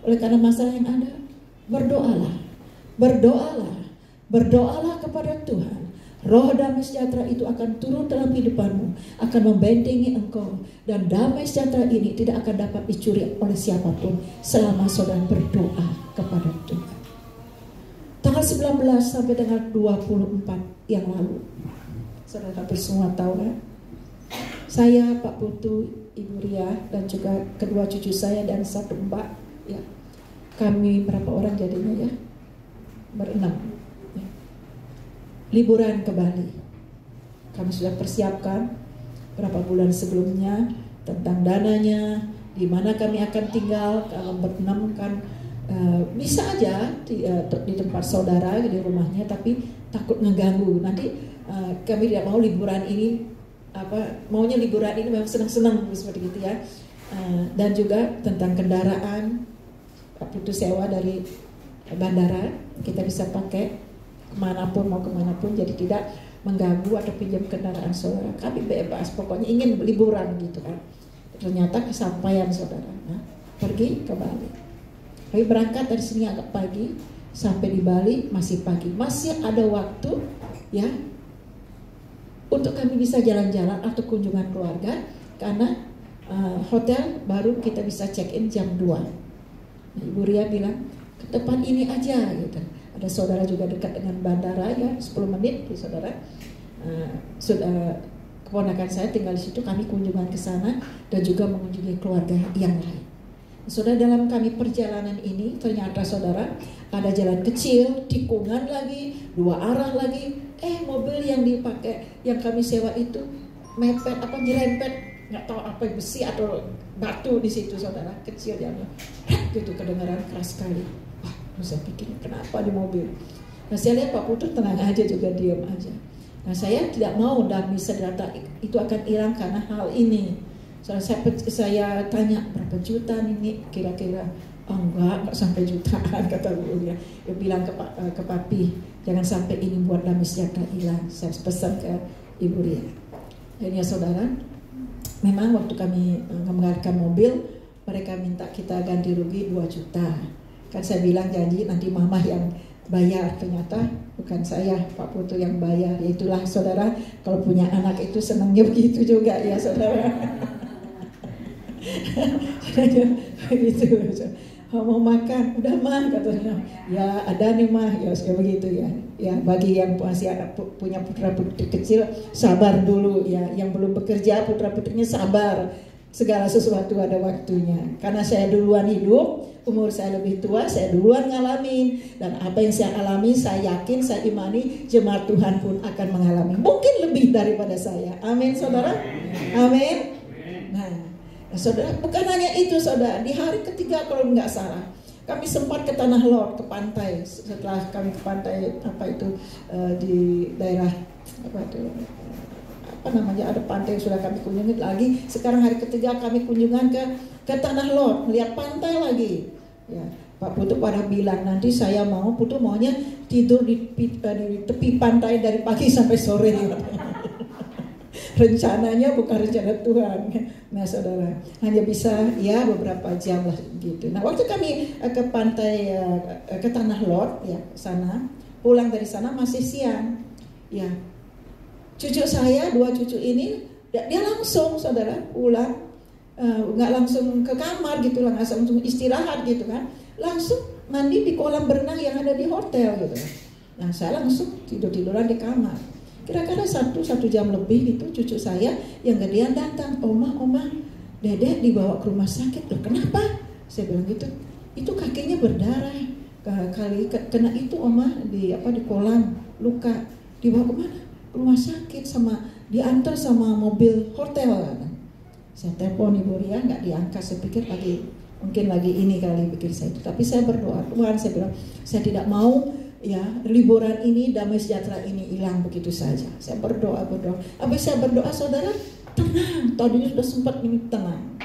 [SPEAKER 1] oleh karena masalah yang ada? Berdoalah, berdoalah, berdoalah kepada Tuhan. Roh damai sejahtera itu akan turun dalam hidupanmu, akan membentengi engkau, dan damai sejahtera ini tidak akan dapat dicuri oleh siapapun selama saudara berdoa kepada Tuhan. Tanggal 19 sampai tanggal 24 yang lalu, saudara semua tahu kan? Saya, Pak Putu, Ibu Ria, dan juga kedua cucu saya dan satu mbak, ya, kami berapa orang jadinya, ya, berenam, ya, liburan ke Bali. Kami sudah persiapkan berapa bulan sebelumnya tentang dananya, di mana kami akan tinggal. Kalau berenam kan bisa aja di tempat saudara, di rumahnya, tapi takut ngeganggu. Nanti kami tidak mau liburan ini, maunya liburan ini memang senang-senang seperti itu, ya. Dan juga tentang kendaraan, Pak Putu sewa dari bandara, kita bisa pakai kemanapun, mau kemanapun, jadi tidak mengganggu atau pinjam kendaraan saudara. Kami bebas, pokoknya ingin liburan gitu kan. Ternyata kesampaian saudara, nah, pergi ke Bali. Kami berangkat dari sini agak pagi, sampai di Bali masih pagi, masih ada waktu, ya, untuk kami bisa jalan-jalan atau kunjungan keluarga, karena hotel baru kita bisa check-in jam 2. Nah, Ibu Ria bilang ke depan ini aja gitu. Ada saudara juga dekat dengan bandara, ya, 10 menit, ya, saudara. Sudah keponakan saya tinggal di situ, kami kunjungan ke sana dan juga mengunjungi keluarga yang lain. Saudara, dalam kami perjalanan ini ternyata saudara ada jalan kecil, tikungan lagi, 2 arah lagi. Mobil yang dipakai, yang kami sewa itu mepet nyerempet, nggak tahu apa besi atau batu di situ saudara, kecil yang gitu, kedengaran keras sekali. Wah, saya pikir kenapa di mobil. Nah, saya lihat Pak Putu tenang aja juga, diam aja. Nah, saya tidak mau damai sejahtera itu akan hilang karena hal ini. Saya tanya berapa juta ini kira-kira. Oh enggak sampai jutaan, kata Bu Ria. Dia bilang ke Papi, jangan sampai ini buat damai sejahtera hilang. Saya pesan ke Ibu Ria. Dan ya saudara, memang waktu kami mengeluarkan mobil, mereka minta kita ganti rugi 2 juta. Kan saya bilang janji nanti mama yang bayar, ternyata bukan saya, Pak Putu yang bayar. Itulah saudara, kalau punya anak itu senangnya begitu juga ya saudara. Begitu, mau makan, udah mah katanya, ya ada nih mah, ya begitu ya. Ya bagi yang masih punya putra putri kecil, sabar dulu ya. Yang belum bekerja putra putrinya sabar. Segala sesuatu ada waktunya. Karena saya duluan hidup, umur saya lebih tua, saya duluan ngalamin. Dan apa yang saya alami, saya yakin, saya imani, jemaat Tuhan pun akan mengalami. Mungkin lebih daripada saya. Amin saudara. Amin. Nah, saudara, bukan hanya itu saudara. Di hari ketiga kalau nggak salah, kami sempat ke Tanah Lot, ke pantai. Setelah kami ke pantai di daerah ada pantai yang sudah kami kunjungi lagi. Sekarang hari ketiga kami kunjungan ke Tanah Lot, melihat pantai lagi. Ya, Pak Putu pada bilang nanti saya Putu maunya tidur di tepi pantai dari pagi sampai sore. Rencananya bukan rencana Tuhan. Nah saudara, hanya bisa ya beberapa jam lah gitu. Nah waktu kami ke pantai ke Tanah Lot ya sana, pulang dari sana masih siang. Ya, cucu saya, 2 cucu ini dia langsung saudara pulang, nggak langsung ke kamar gitu, langsung istirahat gitu kan, langsung mandi di kolam berenang yang ada di hotel gitu. Nah saya langsung tiduran di kamar. Kira-kira 1 jam lebih gitu, cucu saya yang gedean datang, oma, dedek dibawa ke rumah sakit. Loh kenapa? Saya bilang gitu, itu kakinya berdarah, kali kena itu oma di kolam, luka, dibawa kemana? Rumah sakit, diantar sama mobil hotel. Saya telepon Ibu Ria, nggak diangkat. Saya pikir mungkin lagi ini kali pikir saya itu. Tapi saya berdoa, Tuhan, saya bilang saya tidak mau ya liburan ini, damai sejahtera ini hilang begitu saja. Saya berdoa. Habis saya berdoa saudara, tenang. Tadinya sudah sempat ini tenang.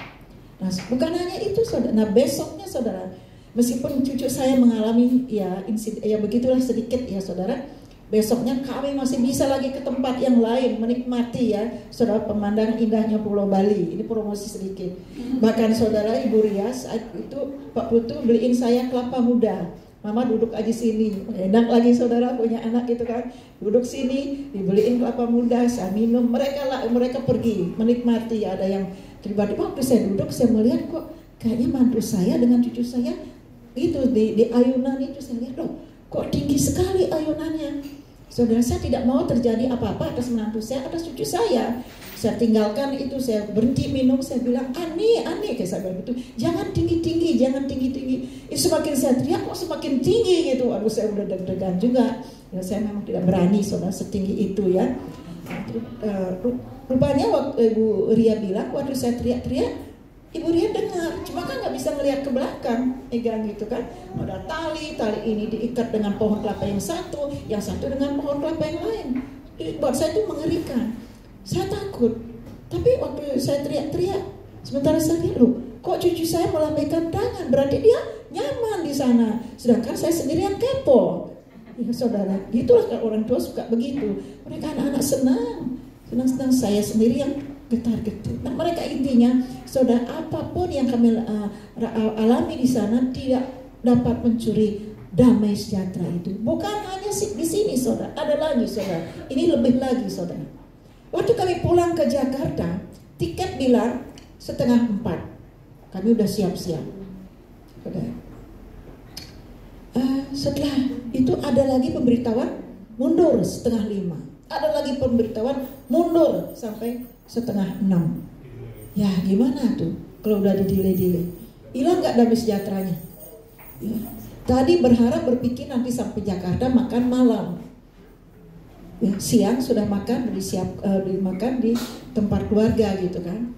[SPEAKER 1] Nah bukan hanya itu saudara. Nah besoknya saudara, meskipun cucu saya mengalami ya insiden, ya begitulah sedikit ya saudara. Besoknya kami masih bisa lagi ke tempat yang lain menikmati ya saudara, pemandangan indahnya Pulau Bali. Ini promosi sedikit. Bahkan saudara, Ibu Ria saat itu Pak Putu beliin saya kelapa muda. Mama duduk aja sini, enak lagi saudara punya anak gitu kan, duduk sini dibeliin kelapa muda, saya minum, mereka pergi menikmati. Ada yang tiba-tiba waktu saya duduk saya melihat kok kayaknya mantu saya dengan cucu saya itu di ayunan itu, saya lihat loh kok tinggi sekali ayunannya. Saudara, saya tidak mau terjadi apa-apa atas menantu saya, atas cucu saya. Saya tinggalkan itu, saya berhenti minum, saya bilang, Ani, kayak saya bilang gitu, jangan tinggi-tinggi. Semakin saya teriak, kok semakin tinggi gitu. Aduh, saya udah deg-degan juga. Ya, saya memang tidak berani, saudara, setinggi itu ya. Rupanya waktu Ibu Ria bilang, waktu saya teriak-teriak, Ibu Ria dengar, cuma kan nggak bisa melihat ke belakang, gitu kan. Ada tali ini diikat dengan pohon kelapa yang satu dengan pohon kelapa yang lain. Buat saya itu mengerikan. Saya takut. Tapi waktu saya teriak-teriak, sementara saya lihat, loh, kok cucu saya melambaikan tangan, berarti dia nyaman di sana. Sedangkan saya sendirian kepo. Ya saudara, gitulah orang tua suka begitu. Mereka anak-anak senang, saya sendiri yang getar-getar. Nah mereka intinya, saudara, apapun yang kami alami di sana tidak dapat mencuri damai sejahtera itu. Bukan hanya di sini saudara, ada lagi saudara. Ini lebih lagi saudara. Waktu kami pulang ke Jakarta, tiket bilang 3:30. Kami udah siap-siap. Setelah itu ada lagi pemberitahuan mundur 4:30. Ada lagi pemberitahuan mundur sampai 5:30. Ya gimana tuh kalau udah di delay. Hilang nggak damai sejahteranya? Ya. Tadi berpikir nanti sampai Jakarta makan malam. Ya, siang sudah makan, dimakan di tempat keluarga gitu kan.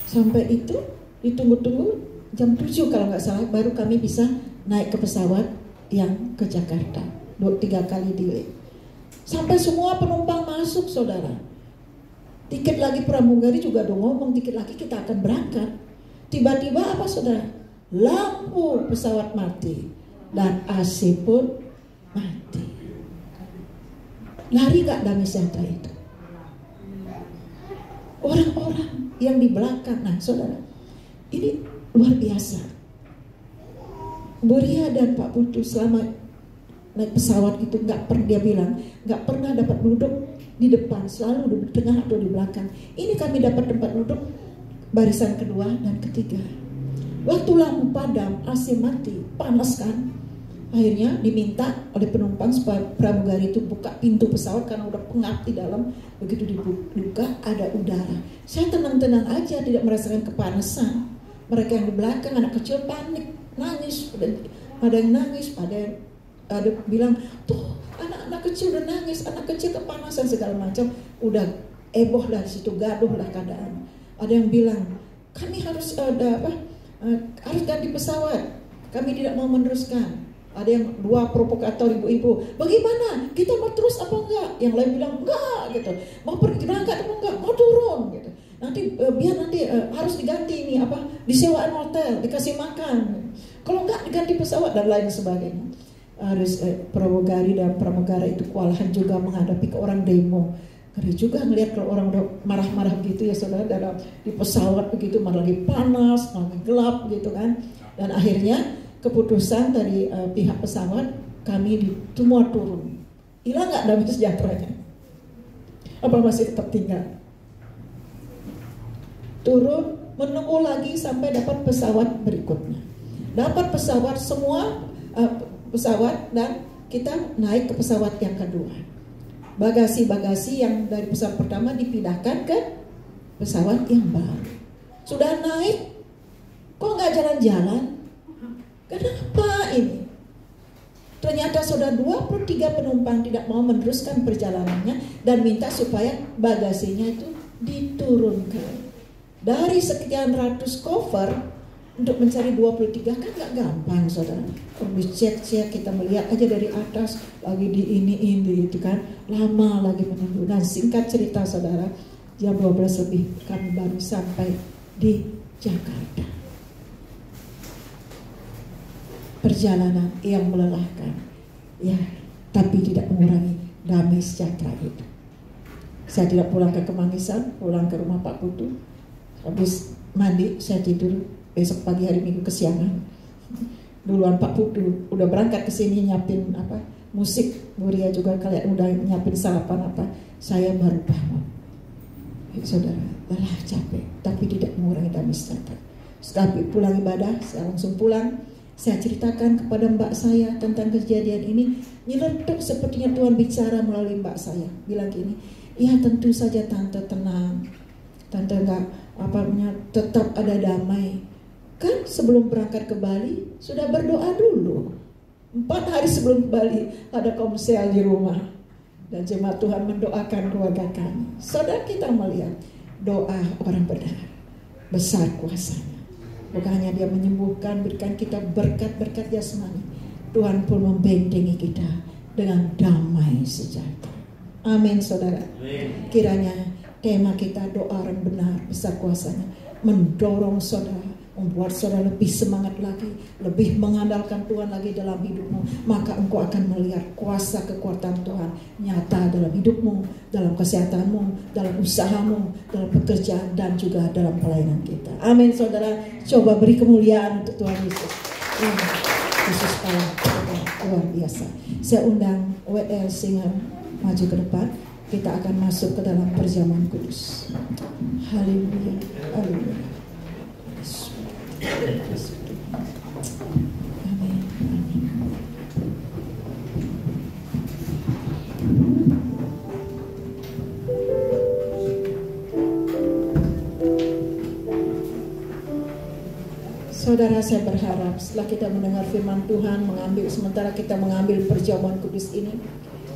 [SPEAKER 1] Sampai itu ditunggu-tunggu jam 7 kalau nggak salah baru kami bisa naik ke pesawat yang ke Jakarta. 2-3 kali delay. Sampai semua penumpang masuk, saudara. Tiket lagi pramugari juga udah ngomong tiket lagi kita akan berangkat. Tiba-tiba apa saudara? Lampu pesawat mati dan AC pun mati. Lari gak damai sejahtera itu? Orang-orang yang di belakang, nah saudara, ini luar biasa. Bu Ria dan Pak Putu selama naik pesawat itu dia bilang nggak pernah dapat duduk di depan, selalu duduk di tengah atau di belakang. Ini kami dapat tempat duduk barisan kedua dan ketiga. Waktu lampu padam, AC mati, panas kan. Akhirnya diminta oleh penumpang supaya pramugari itu buka pintu pesawat karena udah pengap di dalam. Begitu dibuka ada udara. Saya tenang-tenang aja, tidak merasakan kepanasan. Mereka yang di belakang anak kecil panik, nangis. Ada yang nangis, ada bilang tuh anak-anak kecil udah nangis, anak kecil kepanasan segala macam. Udah heboh lah situ, gaduh lah keadaan. Ada yang bilang kami harus harus ganti pesawat, kami tidak mau meneruskan. Ada yang dua provokator ibu-ibu, bagaimana kita mau terus apa enggak? Yang lain bilang enggak gitu, mau pergi berangkat apa enggak, mau turun gitu. Nanti biar nanti harus diganti ini disewaan hotel, dikasih makan. Kalau enggak diganti pesawat dan lain sebagainya. Harus pramugari dan pramugara itu kewalahan juga menghadapi ke orang demo. Ngeri juga ngelihat kalau orang udah marah-marah gitu ya saudara, di pesawat begitu malah lagi panas, malah lagi gelap gitu kan. Dan akhirnya keputusan dari pihak pesawat kami semua turun. Hilang nggak damai sejahteranya? Apa masih tetap tinggal? Turun menunggu lagi sampai dapat pesawat berikutnya. Dapat pesawat semua pesawat dan kita naik ke pesawat yang kedua. Bagasi-bagasi yang dari pesawat pertama dipindahkan ke pesawat yang baru. Sudah naik, kok nggak jalan-jalan? Kenapa ini? Ternyata sudah 23 penumpang tidak mau meneruskan perjalanannya dan minta supaya bagasinya itu diturunkan. Dari sekian ratus cover untuk mencari 23 kan nggak gampang saudara. Cek kita melihat aja dari atas lagi di ini itu kan, lama lagi menunggu. Dan singkat cerita saudara, jam 12 lebih kami baru sampai di Jakarta. Perjalanan yang melelahkan, ya, tapi tidak mengurangi damai sejahtera itu. Saya tidak pulang ke Kemangisan, pulang ke rumah Pak Putu. Habis mandi saya tidur. Besok pagi hari Minggu kesiangan. Duluan Pak Putu udah berangkat ke sini nyiapin musik. Bu Ria juga kalian udah nyiapin sarapan Saya baru bangun. Saudara, lelah capek, tapi tidak mengurangi damai sejahtera. Setelah pulang ibadah, saya langsung pulang. Saya ceritakan kepada mbak saya tentang kejadian ini. Nyeletuk sepertinya Tuhan bicara melalui mbak saya. Bilang gini, ya tentu saja tante tenang. Tante tetap ada damai. Kan sebelum berangkat ke Bali sudah berdoa dulu. 4 hari sebelum ke Bali ada komsel di rumah. Dan jemaat Tuhan mendoakan keluarga kami. Saudara, kita melihat doa orang benar besar kuasanya. Bukan hanya dia menyembuhkan, berikan kita berkat-berkat jasmani. Tuhan pun membentengi kita dengan damai sejahtera. Amin saudara. Kiranya tema kita doa orang benar besar kuasanya mendorong saudara, membuat saudara lebih semangat lagi, lebih mengandalkan Tuhan lagi dalam hidupmu. Maka engkau akan melihat kuasa kekuatan Tuhan nyata dalam hidupmu, dalam kesehatanmu, dalam usahamu, dalam pekerjaan, dan juga dalam pelayanan kita. Amin saudara. Coba beri kemuliaan untuk Tuhan Yesus. Yesus Allah luar biasa. Saya undang WL Singer maju ke depan. Kita akan masuk ke dalam perjamuan kudus. Haleluya, haleluya. Amin. Saudara, saya berharap setelah kita mendengar firman Tuhan, sementara kita mengambil perjamuan kudus ini,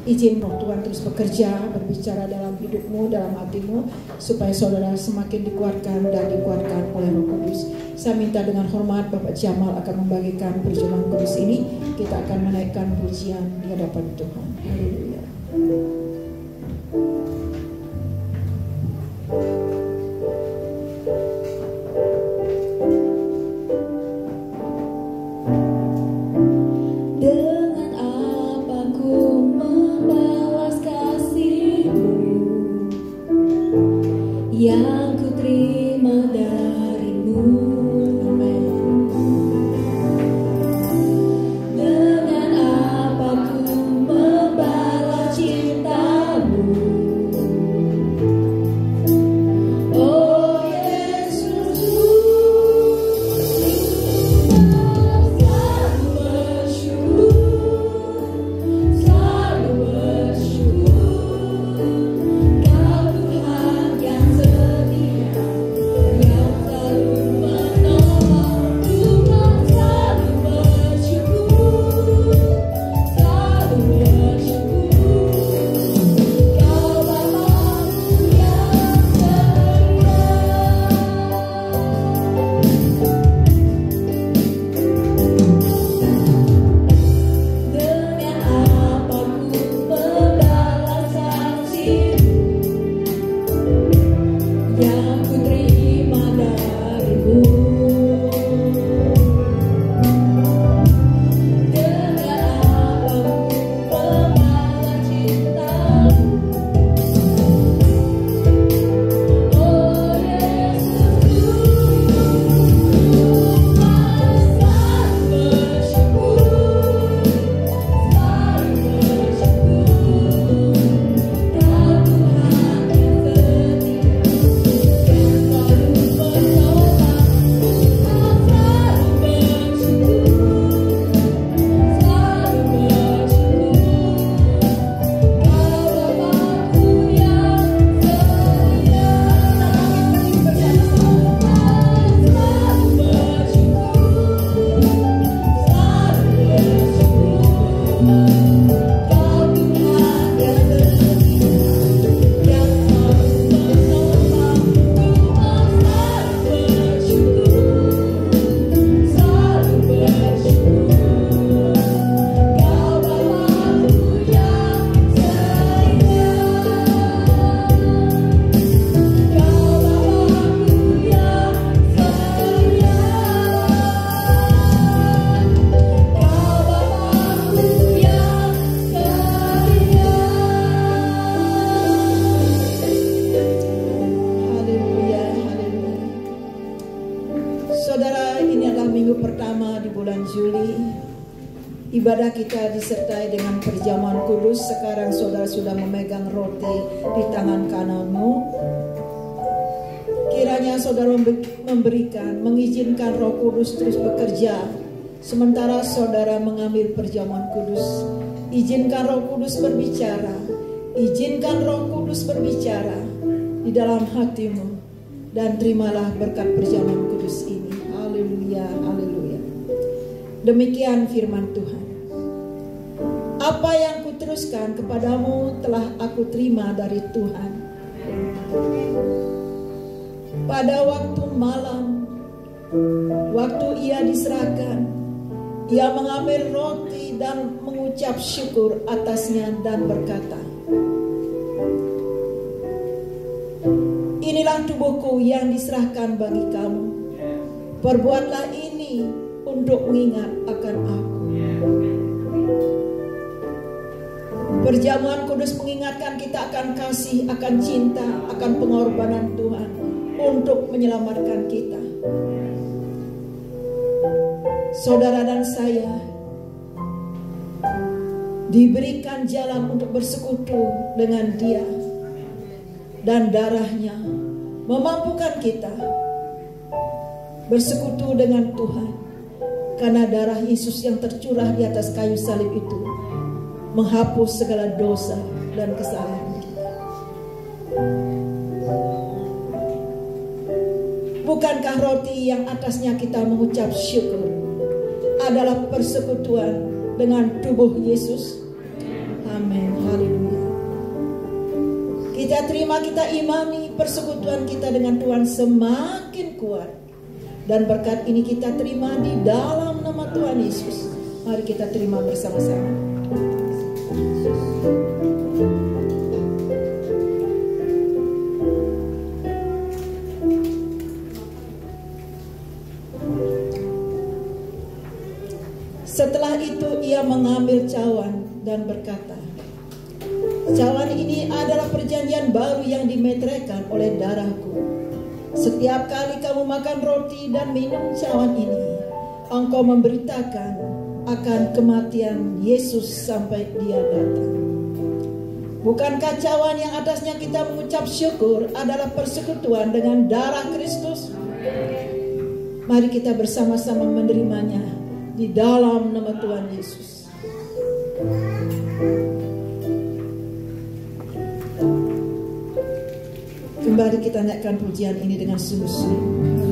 [SPEAKER 1] izin Roh Tuhan terus bekerja, berbicara dalam hidupmu, dalam hatimu, supaya saudara semakin dikuatkan dan dikuatkan oleh Roh Kudus. Saya minta dengan hormat Bapak Jamal akan membagikan perjamuan kudus ini. Kita akan menaikkan pujian di hadapan Tuhan. Haleluya.
[SPEAKER 2] Yang ku terima darimu, amen. Dengan apa ku membalas cintamu, oh Yesus, selalu bersyukur, selalu bersyukur. Kau Tuhan yang setia, yang selalu menolong. Tuhan selalu bersyukur, selalu bersyukur. Kau Bapa-Ku yang dengan apa ku membalas saksimu, yang ku terima darimu. Dengan apa ku membalas cintamu, oh Yesus, selalu bersyukur, selalu bersyukur. Kau Tuhan yang setia, yang selalu menolong. Tuhan selalu bersyukur, selalu bersyukur. Kau Bapa-Ku yang setia. Selalu bersyukur, selalu bersyukur. Kau Tuhan yang setia, yang selalu menolong. Tuhan selalu bersyukur, selalu bersyukur. Kau Bapa-Ku yang setia, Kau Bapa-Ku yang setia, Kau Bapa-Ku yang setia.
[SPEAKER 1] Haleluya, haleluya. Saudara, ini adalah minggu pertama di bulan Juli. Ibadah kita disertai dengan perjamuan kudus. Sekarang saudara sudah memegang roti di tangan kananmu. Kiranya saudara mengizinkan Roh Kudus terus bekerja sementara saudara mengambil perjamuan kudus. Izinkan Roh Kudus berbicara. Izinkan Roh Kudus berbicara di dalam hatimu, dan terimalah berkat perjamuan kudus ini. Haleluya, haleluya. Demikian firman Tuhan. Apa yang kuteruskan kepadamu telah aku terima dari Tuhan. Pada waktu malam, waktu ia diserahkan, ia mengambil roti dan mengucap syukur atasnya dan berkata, inilah tubuhku yang diserahkan bagi kamu. Perbuatlah ini untuk mengingat akan aku. Perjamuan kudus mengingatkan kita akan kasih, akan cinta, akan pengorbanan Tuhan untuk menyelamatkan kita. Saudara dan saya diberikan jalan untuk bersekutu dengan Dia, dan darahnya memampukan kita bersekutu dengan Tuhan, karena darah Yesus yang tercurah di atas kayu salib itu menghapus segala dosa dan kesalahan kita. Bukankah roti yang atasnya kita mengucap syukur adalah persekutuan dengan tubuh Yesus? Amin. Haleluya. Kita terima, kita imani persekutuan kita dengan Tuhan semakin kuat. Dan berkat ini kita terima di dalam nama Tuhan Yesus. Mari kita terima bersama-sama. Setelah itu ia mengambil cawan dan berkata, cawan ini adalah perjanjian baru yang dimeteraikan oleh darahku. Setiap kali kamu makan roti dan minum cawan ini, engkau memberitakan akan kematian Yesus sampai dia datang. Bukankah cawan yang atasnya kita mengucap syukur adalah persekutuan dengan darah Kristus? Mari kita bersama-sama menerimanya di dalam nama Tuhan Yesus. Kembali kita naikkan pujian ini dengan sungguh-sungguh.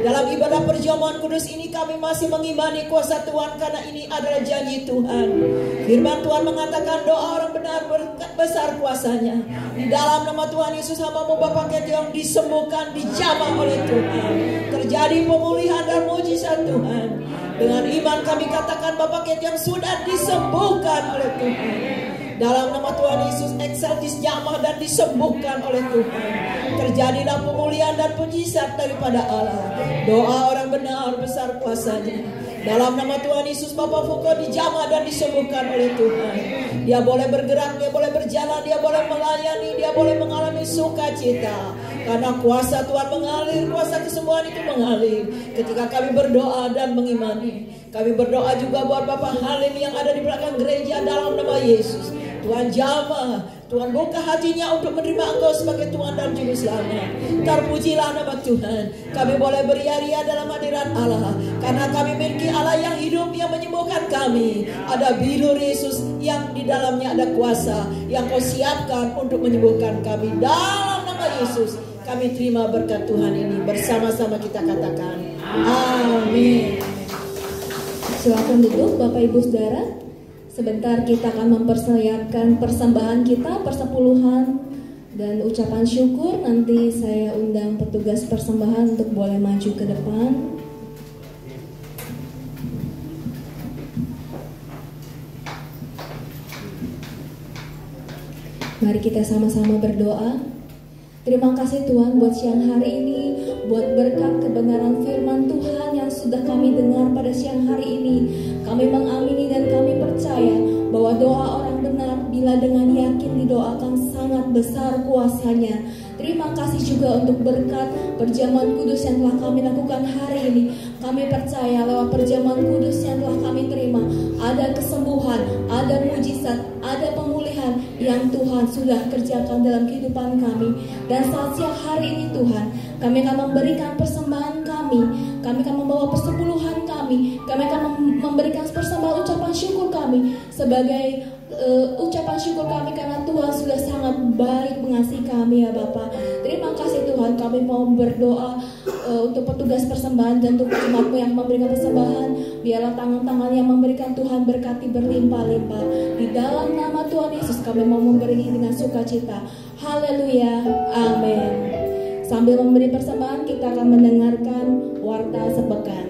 [SPEAKER 1] Dalam ibadah perjamuan kudus ini kami masih mengimani kuasa Tuhan, karena ini adalah janji Tuhan. Firman Tuhan mengatakan doa orang benar besar kuasanya. Di dalam nama Tuhan Yesus, hamba-Mu Bapak Ketiong disembuhkan, dijamah oleh Tuhan. Terjadi pemulihan dan mujizat Tuhan. Dengan iman kami katakan Bapak Ketiong sudah disembuhkan oleh Tuhan. Dalam nama Tuhan Yesus, eksaltis jamah dan disembuhkan oleh Tuhan. Terjadilah pemulihan dan mujizat daripada Allah. Doa orang benar besar kuasanya. Dalam nama Tuhan Yesus, Bapak Fuko dijamah dan disembuhkan oleh Tuhan. Dia boleh bergerak, dia boleh berjalan, dia boleh melayani, dia boleh mengalami sukacita. Karena kuasa Tuhan mengalir, kuasa kesembuhan itu mengalir ketika kami berdoa dan mengimani. Kami berdoa juga buat Bapak Halim yang ada di belakang gereja dalam nama Yesus. Tuhan jamah, Tuhan buka hatinya untuk menerima Engkau sebagai Tuhan dan Juru Selamat. Terpujilah nama Tuhan. Kami boleh beria-ria dalam hadirat Allah, karena kami memiliki Allah yang hidup, yang menyembuhkan kami. Ada bilur Yesus yang di dalamnya ada kuasa yang Kau siapkan untuk menyembuhkan kami. Dalam nama Yesus kami terima berkat Tuhan ini. Bersama-sama kita katakan amin.
[SPEAKER 2] Silakan duduk Bapak Ibu Saudara. Sebentar kita akan mempersiapkan persembahan kita, persepuluhan dan ucapan syukur. Nanti saya undang petugas persembahan untuk boleh maju ke depan. Mari kita sama-sama berdoa. Terima kasih Tuhan buat siang hari ini, buat berkat kebenaran firman Tuhan yang sudah kami dengar pada siang hari ini. Kami mengamini dan kami percaya bahwa doa orang benar bila dengan yakin didoakan sangat besar kuasanya. Terima kasih juga untuk berkat perjamuan kudus yang telah kami lakukan hari ini. Kami percaya lewat perjamuan kudus yang telah kami terima, ada kesembuhan, ada mujizat, ada pemulihan yang Tuhan sudah kerjakan dalam kehidupan kami. Dan saat siang hari ini Tuhan, kami akan memberikan persembahan kami akan membawa persepuluhan kami akan memberikan persembahan ucapan syukur kami sebagai ucapan syukur kami karena Tuhan sudah sangat baik mengasihi kami ya Bapa. Terima kasih Tuhan, kami mau berdoa untuk petugas persembahan dan untuk umatmu yang memberikan persembahan. Biarlah tangan-tangan yang memberikan Tuhan berkati berlimpah-limpah. Di dalam nama Tuhan Yesus kami mau memberi dengan sukacita. Haleluya, amin. Sambil memberi persembahan kita akan mendengarkan warta sepekan.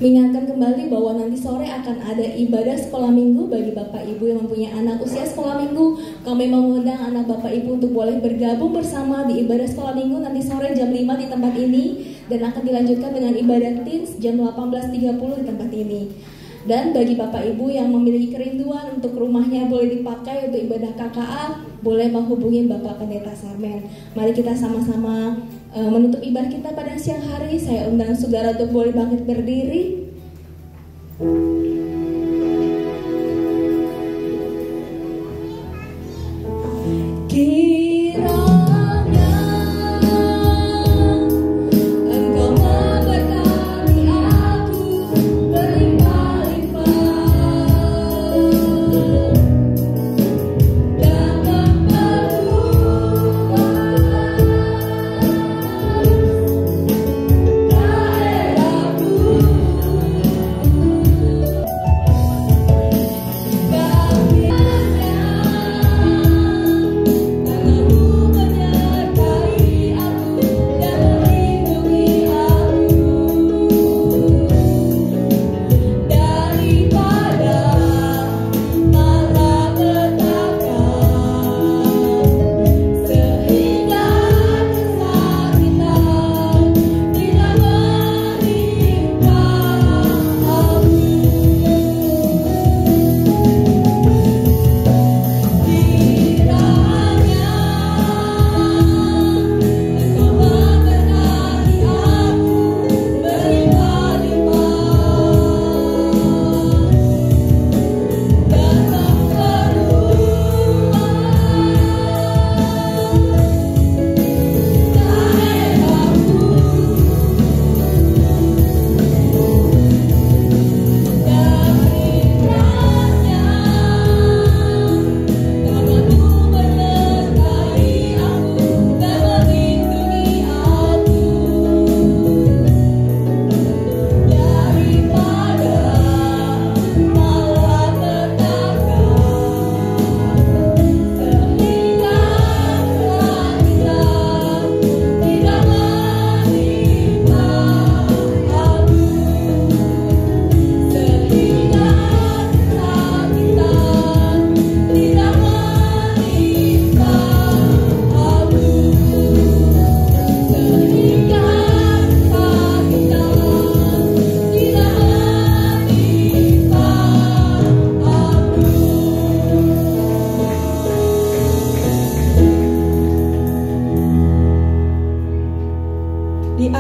[SPEAKER 2] Mengingatkan kembali bahwa nanti sore akan ada ibadah sekolah minggu bagi Bapak Ibu yang mempunyai anak usia sekolah minggu. Kami mengundang anak Bapak Ibu untuk boleh bergabung bersama di ibadah sekolah minggu nanti sore jam 5 di tempat ini, dan akan dilanjutkan dengan ibadah teens jam 18.30 di tempat ini. Dan bagi Bapak Ibu yang memiliki kerinduan untuk rumahnya boleh dipakai untuk ibadah KKA, boleh menghubungi Bapak Pendeta Sarmen. Mari kita sama-sama menutup ibadah kita pada siang hari. Saya undang saudara untuk boleh bangkit berdiri.
[SPEAKER 3] Kiranya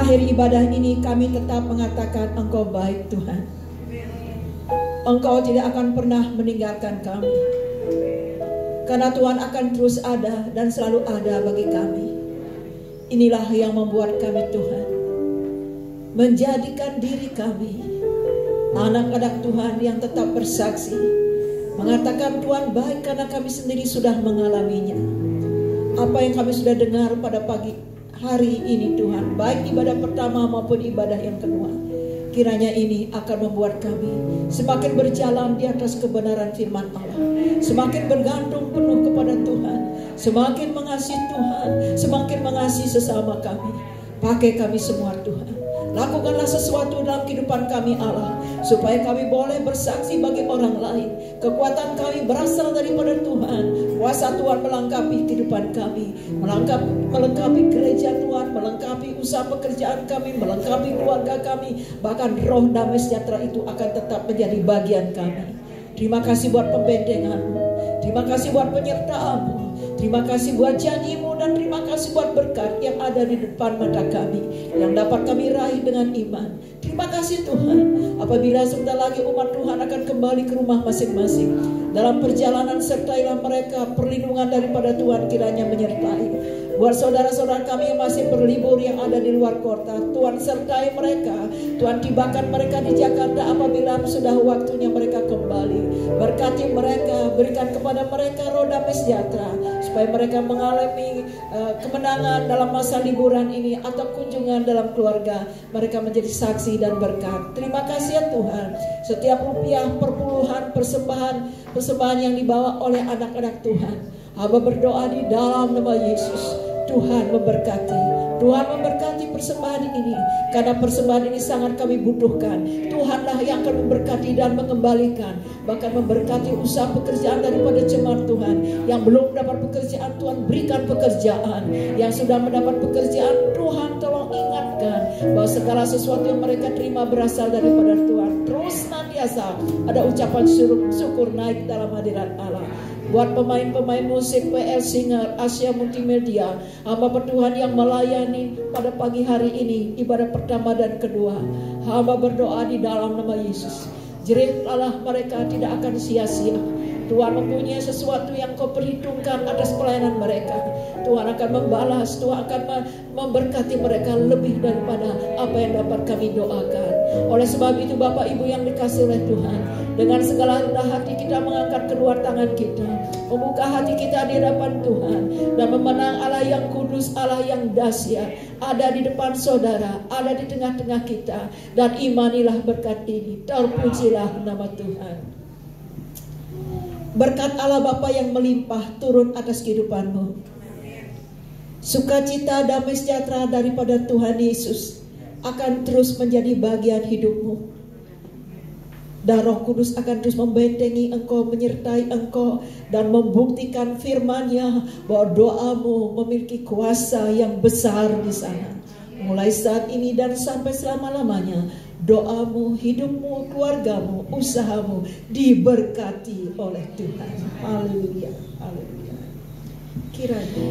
[SPEAKER 1] akhir ibadah ini kami tetap mengatakan Engkau baik Tuhan. Engkau tidak akan pernah meninggalkan kami. Karena Tuhan akan terus ada dan selalu ada bagi kami. Inilah yang membuat kami Tuhan menjadikan diri kami anak-anak Tuhan yang tetap bersaksi, mengatakan Tuhan baik karena kami sendiri sudah mengalaminya. Apa yang kami sudah dengar pada pagi hari ini Tuhan, baik ibadah pertama maupun ibadah yang kedua, kiranya ini akan membuat kami semakin berjalan di atas kebenaran firman Allah, semakin bergantung penuh kepada Tuhan, semakin mengasihi Tuhan, semakin mengasihi sesama kami. Pakai kami semua Tuhan. Lakukanlah sesuatu dalam kehidupan kami Allah, supaya kami boleh bersaksi bagi orang lain. Kekuatan kami berasal daripada Tuhan. Kuasa Tuhan melengkapi kehidupan kami, melengkapi gereja Tuhan, melengkapi usaha pekerjaan kami, melengkapi keluarga kami. Bahkan roh damai sejahtera itu akan tetap menjadi bagian kami. Terima kasih buat pembentengan-Mu, terima kasih buat penyertaan-Mu, terima kasih buat janji-Mu, dan terima kasih buat berkat yang ada di depan mata kami, yang dapat kami raih dengan iman. Terima kasih Tuhan, apabila sebentar lagi umat Tuhan akan kembali ke rumah masing-masing. Dalam perjalanan sertailah mereka, perlindungan daripada Tuhan kiranya menyertai. Buat saudara-saudara kami yang masih berlibur yang ada di luar kota, Tuhan sertai mereka. Tuhan tibakan mereka di Jakarta apabila sudah waktunya mereka kembali. Berkati mereka, berikan kepada mereka roh damai sejahtera, supaya mereka mengalami kemenangan dalam masa liburan ini atau kunjungan dalam keluarga. Mereka menjadi saksi dan berkat. Terima kasih ya Tuhan. Setiap rupiah, perpuluhan, persembahan yang dibawa oleh anak-anak Tuhan, hamba berdoa di dalam nama Yesus, Tuhan memberkati. Tuhan memberkati persembahan ini, karena persembahan ini sangat kami butuhkan. Tuhanlah yang akan memberkati dan mengembalikan, bahkan memberkati usaha pekerjaan daripada jemaat Tuhan. Yang belum mendapat pekerjaan, Tuhan berikan pekerjaan. Yang sudah mendapat pekerjaan, Tuhan tolong ingatkan bahwa segala sesuatu yang mereka terima berasal daripada Tuhan. Terus senantiasa ada ucapan syukur naik dalam hadirat Allah. Buat pemain-pemain musik, PL Singer, Asia Multimedia, hamba Tuhan yang melayani pada pagi hari ini, ibadah pertama dan kedua, hamba berdoa di dalam nama Yesus, jeritlah mereka tidak akan sia-sia. Tuhan mempunyai sesuatu yang Kau perhitungkan atas pelayanan mereka. Tuhan akan membalas, Tuhan akan memberkati mereka lebih daripada apa yang dapat kami doakan. Oleh sebab itu Bapak Ibu yang dikasihi oleh Tuhan, dengan segala rendah hati kita mengangkat kedua tangan kita, membuka hati kita di hadapan Tuhan, dan memenang Allah yang kudus, Allah yang dahsyat ada di depan saudara, ada di tengah-tengah kita, dan imanilah berkat ini. Terpujilah nama Tuhan. Berkat Allah Bapa yang melimpah turun atas kehidupanmu. Sukacita damai sejahtera daripada Tuhan Yesus akan terus menjadi bagian hidupmu. Dan Roh Kudus akan terus membentengi engkau, menyertai engkau, dan membuktikan firman-Nya bahwa doamu memiliki kuasa yang besar di sana. Mulai saat ini dan sampai selama-lamanya, doamu, hidupmu, keluargamu, usahamu diberkati oleh Tuhan. Haleluya, haleluya. Kiranya